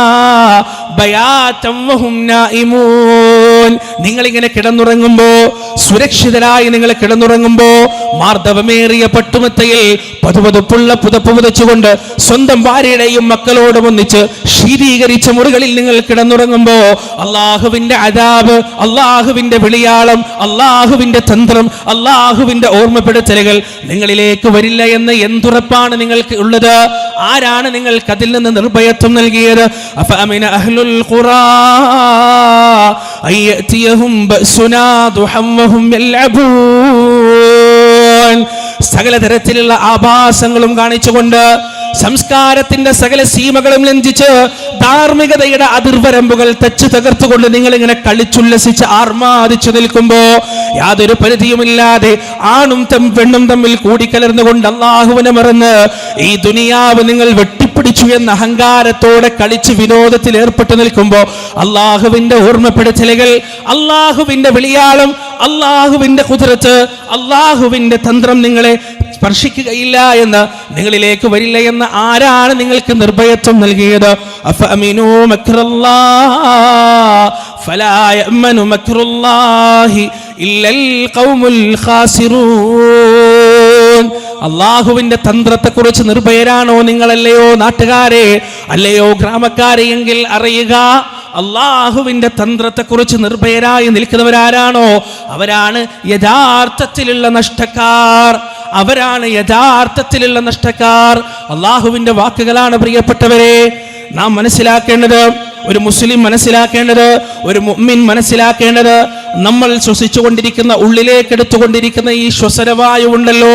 ബയാതൻ വഹും നായിമൂൻ. നിങ്ങളിങ്ങനെ കിടന്നുറങ്ങുമ്പോ, സുരക്ഷിതരായി നിങ്ങൾ കിടന്നുറങ്ങുമ്പോ, മാർദ്ദവമേറിയ പട്ടുമെത്തയിൽ പതുപതുപ്പുള്ള പുതപ്പ് പുതച്ചുകൊണ്ട് സ്വന്തം ഭാര്യയുടെയും മക്കളോടും ഒന്നിച്ച് ശീതീകരിച്ച മുറികളിൽ നിങ്ങൾ കിടന്നുറങ്ങുമ്പോ അള്ളാഹുവിന്റെ അദാബ്, അള്ളാഹുവിന്റെ വിളിയാളം, അള്ളാഹുവിന്റെ തന്ത്രം, അള്ളാഹുവിന്റെ ഓർമ്മപ്പെടുത്തലുകൾ നിങ്ങളിലേക്ക് വരില്ല എന്ന് എന്തുറപ്പാണ് നിങ്ങൾക്ക് ഉള്ളത്? ആരാണ് നിങ്ങൾക്ക് അതിൽ നിന്ന് നിർഭയത്വം നൽകിയത്? അഫഅമിന അഹ്ലുൽ ഖുറാ അയ്യതിയഹും ബഅസുനാ ദുഹം വഹും യൽഅബൂൻ. സകല തരത്തിലുള്ള ആഭാസങ്ങളും കാണിച്ചുകൊണ്ട്, സംസ്കാരത്തിന്റെ സകല സീമകളും ലംഘിച്ച്, ധാർമ്മികതയുടെ അതിർവരമ്പുകൾ തച്ചു തകർത്തുകൊണ്ട് നിങ്ങൾ ഇങ്ങനെ കളിച്ചുല്ലസിച്ച് ആർമാദിച്ചു നിൽക്കുമ്പോ, യാതൊരു പരിധിയുമില്ലാതെ ആണും പെണ്ണും തമ്മിൽ കൂടിക്കലർന്നുകൊണ്ട് അള്ളാഹുവിനെ മറന്ന് ഈ ദുനിയാവ് നിങ്ങൾ വെട്ടിപ്പിടിച്ചു എന്ന അഹങ്കാരത്തോടെ കളിച്ച് വിനോദത്തിൽ ഏർപ്പെട്ടു നിൽക്കുമ്പോ അള്ളാഹുവിന്റെ ഓർമ്മപ്പെടുത്തലുകൾ, അള്ളാഹുവിന്റെ വിളിയാളം, അള്ളാഹുവിന്റെ ഖുദ്റത്ത്, അള്ളാഹുവിന്റെ തന്ത്രം നിങ്ങളെ സ്പർശിക്കുകയില്ല എന്ന്, നിങ്ങളിലേക്ക് വരില്ല എന്ന് ആരാണ് നിങ്ങൾക്ക് നിർഭയത്വം നൽകിയത്? അഫഅമിനൂ മക്റല്ലാഹ് ഫലാ യഅ്മനു മക്റുല്ലാഹി ഇല്ലൽ ഖൗമുൽ ഖാസിറൂൻ. അള്ളാഹുവിന്റെ തന്ത്രത്തെക്കുറിച്ച് നിർഭയരാണോ നിങ്ങളല്ലയോ നാട്ടുകാരെ, അല്ലയോ ഗ്രാമക്കാരെ? എങ്കിൽ അറിയുക, അള്ളാഹുവിന്റെ തന്ത്രത്തെക്കുറിച്ച് നിർഭയരായി നിൽക്കുന്നവരാരാണോ അവരാണ് യഥാർത്ഥത്തിലുള്ള നഷ്ടക്കാർ. അവരാണ് യഥാർത്ഥത്തിലുള്ള നഷ്ടക്കാർ. അള്ളാഹുവിന്റെ വാക്കുകളാണ് പ്രിയപ്പെട്ടവരെ നാം മനസ്സിലാക്കേണ്ടത്. ഒരു മുസ്ലിം മനസ്സിലാക്കേണ്ടത്, ഒരു മുഅ്മിൻ മനസ്സിലാക്കേണ്ടത്, നമ്മൾ ശ്വസിച്ചുകൊണ്ടിരിക്കുന്ന, ഉള്ളിലേക്ക് എടുത്തുകൊണ്ടിരിക്കുന്ന ഈ ശ്വസനവായു ഉണ്ടല്ലോ,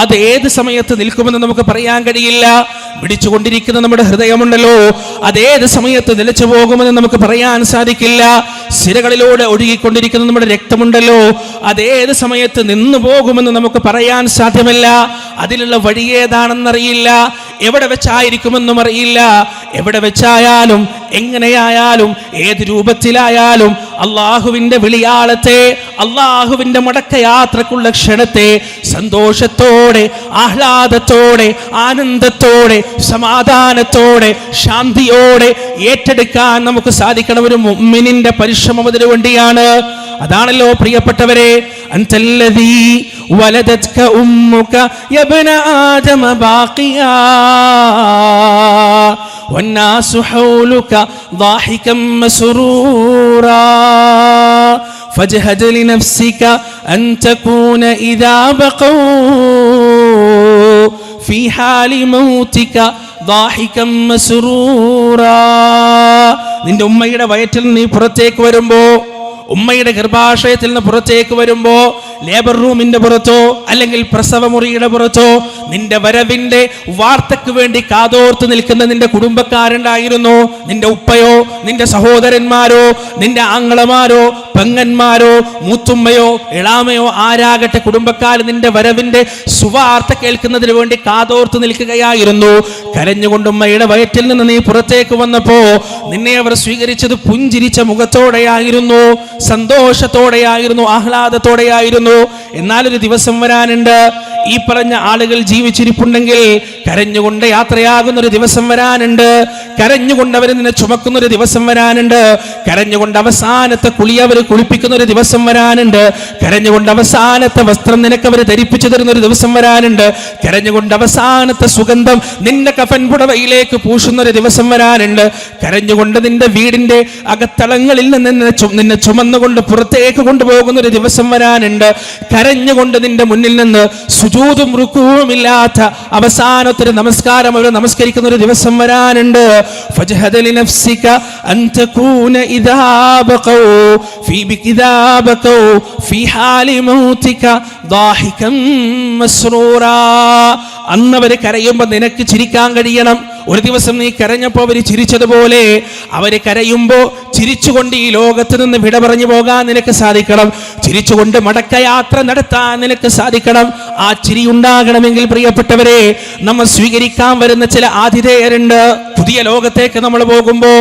അത് ഏത് സമയത്ത് നിൽക്കുമെന്ന് നമുക്ക് പറയാൻ കഴിയില്ല. പിടിച്ചുകൊണ്ടിരിക്കുന്ന നമ്മുടെ ഹൃദയമുണ്ടല്ലോ, അത് ഏത് സമയത്ത് നിലച്ചു പോകുമെന്ന് നമുക്ക് പറയാൻ സാധിക്കില്ല. സിരകളിലൂടെ ഒഴുകിക്കൊണ്ടിരിക്കുന്ന നമ്മുടെ രക്തമുണ്ടല്ലോ, അത് ഏത് സമയത്ത് നിന്നു പോകുമെന്ന് നമുക്ക് പറയാൻ സാധ്യമല്ല. അതിലുള്ള വഴി ഏതാണെന്നറിയില്ല, എവിടെ വെച്ചായിരിക്കുമെന്നും അറിയില്ല. എവിടെ വെച്ചായാലും, എങ്ങനെയായാലും, ഏത് രൂപത്തിലായാലും അള്ളാഹുവിന്റെ വിളിയാളത്തെ, അള്ളാഹുവിന്റെ മടക്കയാത്രക്കുള്ള ക്ഷണത്തെ സന്തോഷത്തോടെ, ആഹ്ലാദത്തോടെ, ആനന്ദത്തോടെ, സമാധാനത്തോടെ, ശാന്തിയോടെ ഏറ്റെടുക്കാൻ നമുക്ക് സാധിക്കണം. ഒരു മുഅ്മിനിന്റെ പരിശ്രമം അതിനു വേണ്ടിയാണ്. അതാണല്ലോ പ്രിയപ്പെട്ടവരെ, അൻതല്ലദീ വലദത്ക ഉമ്മുക യബ്ന ആദമ ബാഖിയാ വന്നാസു ഹൗലുക ളാഹികം മസ്റൂറാ ഫജ്ഹദ് ലിനഫ്സിക അൻ തകൂന ഇദാ ബഖൂ ഫീ ഹാലി മൗതിക ളാഹികം മസ്റൂറാ. നിന്റെ ഉമ്മയുടെ വയറ്റിൽ നീ പുറത്തേക്ക് വരുമ്പോ, ഉമ്മയുടെ ഗർഭാശയത്തിൽ നിന്ന് പുറത്തേക്ക് വരുമ്പോ, ലേബർ റൂമിന്റെ പുറത്തോ അല്ലെങ്കിൽ പ്രസവമുറിയുടെ പുറത്തോ നിന്റെ വരവിന്റെ വാർത്തക്ക് വേണ്ടി കാതോർത്ത് നിൽക്കുന്ന നിന്റെ കുടുംബക്കാരുണ്ടായിരുന്നു. നിന്റെ ഉപ്പയോ, നിന്റെ സഹോദരന്മാരോ, നിന്റെ ആങ്ങളമാരോ, പെങ്ങന്മാരോ, മൂത്തുമ്മയോ, ഇളാമയോ ആരാകട്ടെ, കുടുംബക്കാർ നിന്റെ വരവിന്റെ സുവാർത്ത കേൾക്കുന്നതിന് വേണ്ടി കാതോർത്ത് നിൽക്കുകയായിരുന്നു. കരഞ്ഞുകൊണ്ട് ഉമ്മയുടെ വയറ്റിൽ നിന്ന് നീ പുറത്തേക്ക് വന്നപ്പോ നിന്നെ അവർ സ്വീകരിച്ചത് പുഞ്ചിരിച്ച മുഖത്തോടെയായിരുന്നു, സന്തോഷത്തോടെയായിരുന്നു, ആഹ്ലാദത്തോടെയായിരുന്നു. എന്നാലൊരു ദിവസം വരാനുണ്ട്, ഈ പറഞ്ഞ ആളുകൾ ജീവിച്ചിരിപ്പുണ്ടെങ്കിൽ കരഞ്ഞുകൊണ്ട് യാത്രയാകുന്ന ഒരു ദിവസം വരാനുണ്ട്. കരഞ്ഞുകൊണ്ട് അവർ നിന്നെ ചുമക്കുന്ന ഒരു ദിവസം വരാനുണ്ട്. കരഞ്ഞുകൊണ്ട് അവസാനത്തെ കുളി അവർ കുളിപ്പിക്കുന്ന ഒരു ദിവസം വരാനുണ്ട്. കരഞ്ഞുകൊണ്ട് അവസാനത്തെ വസ്ത്രം നിനക്ക് അവർ ധരിപ്പിച്ചു തരുന്ന ഒരു ദിവസം വരാനുണ്ട്. കരഞ്ഞുകൊണ്ട് അവസാനത്തെ സുഗന്ധം നിന്റെ കഫൻ പുടവയിലേക്ക് പൂശുന്ന ഒരു ദിവസം വരാനുണ്ട്. കരഞ്ഞുകൊണ്ട് നിന്റെ വീടിന്റെ അകത്തളങ്ങളിൽ നിന്ന് നിന്നെ ചുമന്നുകൊണ്ട് പുറത്തേക്ക് കൊണ്ടുപോകുന്ന ഒരു ദിവസം വരാനുണ്ട്. കരഞ്ഞുകൊണ്ട് നിന്റെ മുന്നിൽ നിന്ന് സുജൂദും റുകൂഉം ഇല്ലാത്ത അവസാനത്തെ നമസ്കാരം അവർ നമസ്കരിക്കുന്ന ഒരു ദിവസം വരാനുണ്ട്. ഫജ്ഹദ ലിനഫ്സിക അൻ തകൂന ഇദാ ബഖൗ ഫീ ഹാലി മൗതിക ضاحكا مسرورا. അന്നവര് കരയുമ്പോൾ നിനക്ക് ചിരിക്കാൻ കഴിയണം. ഒരു ദിവസം നീ കരഞ്ഞപ്പോൾ അവര് ചിരിച്ചതുപോലെ അവര് കരയുമ്പോൾ ചിരിച്ചുകൊണ്ട് ഈ ലോകത്ത് നിന്ന് വിട പറഞ്ഞു പോകാൻ നിനക്ക് സാധിക്കണം. ചിരിച്ചുകൊണ്ട് മടക്കയാത്ര നടത്താൻ നിനക്ക് സാധിക്കണം. ആ ചിരി ഉണ്ടാകണമെങ്കിൽ പ്രിയപ്പെട്ടവരെ, നമ്മൾ സ്വീകരിക്കാൻ വരുന്ന ചില ആതിഥേയരുണ്ട്. പുതിയ ലോകത്തേക്ക് നമ്മൾ പോകുമ്പോൾ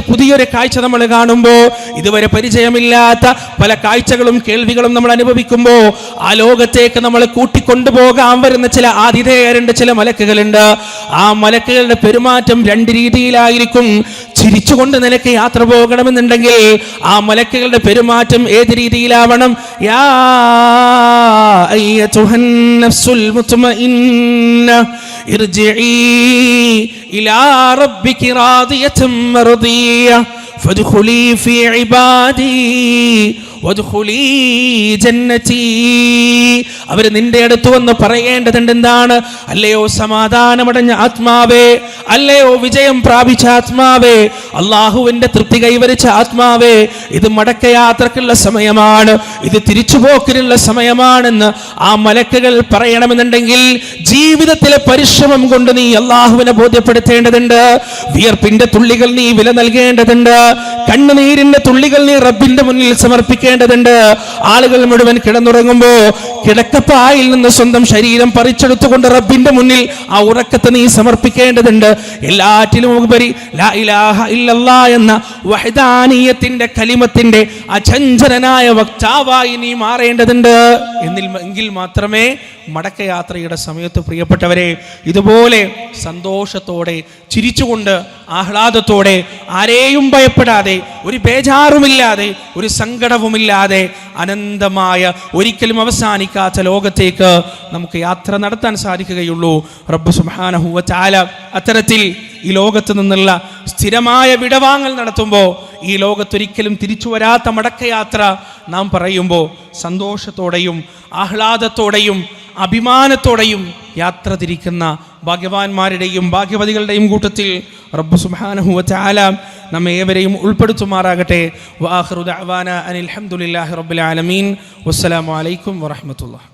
പുതിയൊരു കാഴ്ച നമ്മൾ കാണുമ്പോൾ ഇതുവരെ പരിചയമില്ലാത്ത പല കാഴ്ചകളും കേൾവികളും നമ്മൾ അനുഭവിക്കുമ്പോൾ ആ ലോകത്തേക്ക് നമ്മൾ കൂട്ടിക്കൊണ്ടുപോകാൻ വരുന്ന ചില ആതിഥേയരുണ്ട്, ചില മലക്കുകളുണ്ട്. ആ മലക്കുകളുടെ പെരുമാറ്റം രണ്ട് രീതിയിലായിരിക്കും. ചിരിച്ചുകൊണ്ട് നിനക്ക് യാത്ര പോകണമെന്നുണ്ടെങ്കിൽ ആ മലക്കുകളുടെ പെരുമാറ്റം ഏത് രീതിയിലാവണം? യാ അയ്യതുഹൻ നഫ്സുൽ മുത്മഇന്ന ഇർജിഇ ഇലാ റബ്ബികി റാദിയതൻ മർദിയ ഫദ്ഖുലി ഫീ ഇബാദി വദ്ഖുലി ജന്നതി. അവർ നിന്റെ അടുത്ത് വന്ന് പറയേണ്ടതുണ്ട് എന്താണ്? അല്ലയോ സമാധാനമടഞ്ഞ ആത്മാവേ, അല്ലയോ വിജയം പ്രാപിച്ച ആത്മാവേ, അള്ളാഹുവിന്റെ തൃപ്തി കൈവരിച്ച ആത്മാവേ, ഇത് മടക്കയാത്രക്കുള്ള സമയമാണ്, ഇത് തിരിച്ചുപോക്കിനുള്ള സമയമാണെന്ന് ആ മലക്കുകൾ പറയണമെന്നുണ്ടെങ്കിൽ ജീവിതത്തിലെ പരിശ്രമം കൊണ്ട് നീ അള്ളാഹുവിനെ ബോധ്യപ്പെടുത്തേണ്ടതുണ്ട്. വിയർപ്പിന്റെ തുള്ളികൾ നീ വില നൽകേണ്ടതുണ്ട്. കണ്ണുനീരിന്റെ തുള്ളികൾ നീ റബ്ബിന്റെ മുന്നിൽ സമർപ്പിക്കേണ്ടതുണ്ട്. ആളുകൾ മുഴുവൻ കിടന്നുറങ്ങുമ്പോ കിടക്കപ്പായിൽ നിന്ന് സ്വന്തം ശരീരം പറിച്ചെടുത്തുകൊണ്ട് റബ്ബിന്റെ മുന്നിൽ ആ ഉറക്കത്തെ നീ സമർപ്പിക്കേണ്ടതുണ്ട്. എല്ലാറ്റിലും ഉപരി ലാ ഇലാഹ ഇല്ലല്ലാഹ് എന്ന വഹ്ദാനിയത്തിന്റെ കലിമത്തിന്റെ അചഞ്ചലനായ വക്താവായി നീ മാറേണ്ടതുണ്ട്. എങ്കിൽ മാത്രമേ മടക്കയാത്രയുടെ സമയത്ത് പ്രിയപ്പെട്ടവരെ ഇതുപോലെ സന്തോഷത്തോടെ ചിരിച്ചുകൊണ്ട് ആഹ്ലാദത്തോടെ ആരെയും ഭയപ്പെടാതെ ഒരു ബേജാറുമില്ലാതെ ഒരു സങ്കടവുമില്ലാതെ അനന്തമായ ഒരിക്കലും അവസാനിക്കാത്ത ലോകത്തേക്ക് നമുക്ക് യാത്ര നടത്താൻ സാധിക്കുകയുള്ളൂ. റബ്ബ് സുബ്ഹാനഹു വ തആല അത്തരത്തിൽ ഈ ലോകത്ത് നിന്നുള്ള സ്ഥിരമായ വിടവാങ്ങൽ നടത്തുമ്പോൾ ഈ ലോകത്തൊരിക്കലും തിരിച്ചു വരാത്ത മടക്കയാത്ര നാം പറയുമ്പോൾ സന്തോഷത്തോടെയും ആഹ്ലാദത്തോടെയും അഭിമാനത്തോടെയും യാത്ര തിരിക്കുന്ന ഭാഗ്യവാന്മാരുടെയും ഭാഗ്യവതികളുടെയും കൂട്ടത്തിൽ റബ്ബ് സുബ്ഹാനഹു വ തആല നമ്മെ ഏവരെയും ഉൾപ്പെടുത്തുമാറാകട്ടെ. വആഖിറു ദഅവാന അനിൽ ഹംദുലില്ലാഹി റബ്ബിൽ ആലമീൻ. വസ്സലാമു അലൈക്കും വറഹ്മത്തുള്ളാഹി.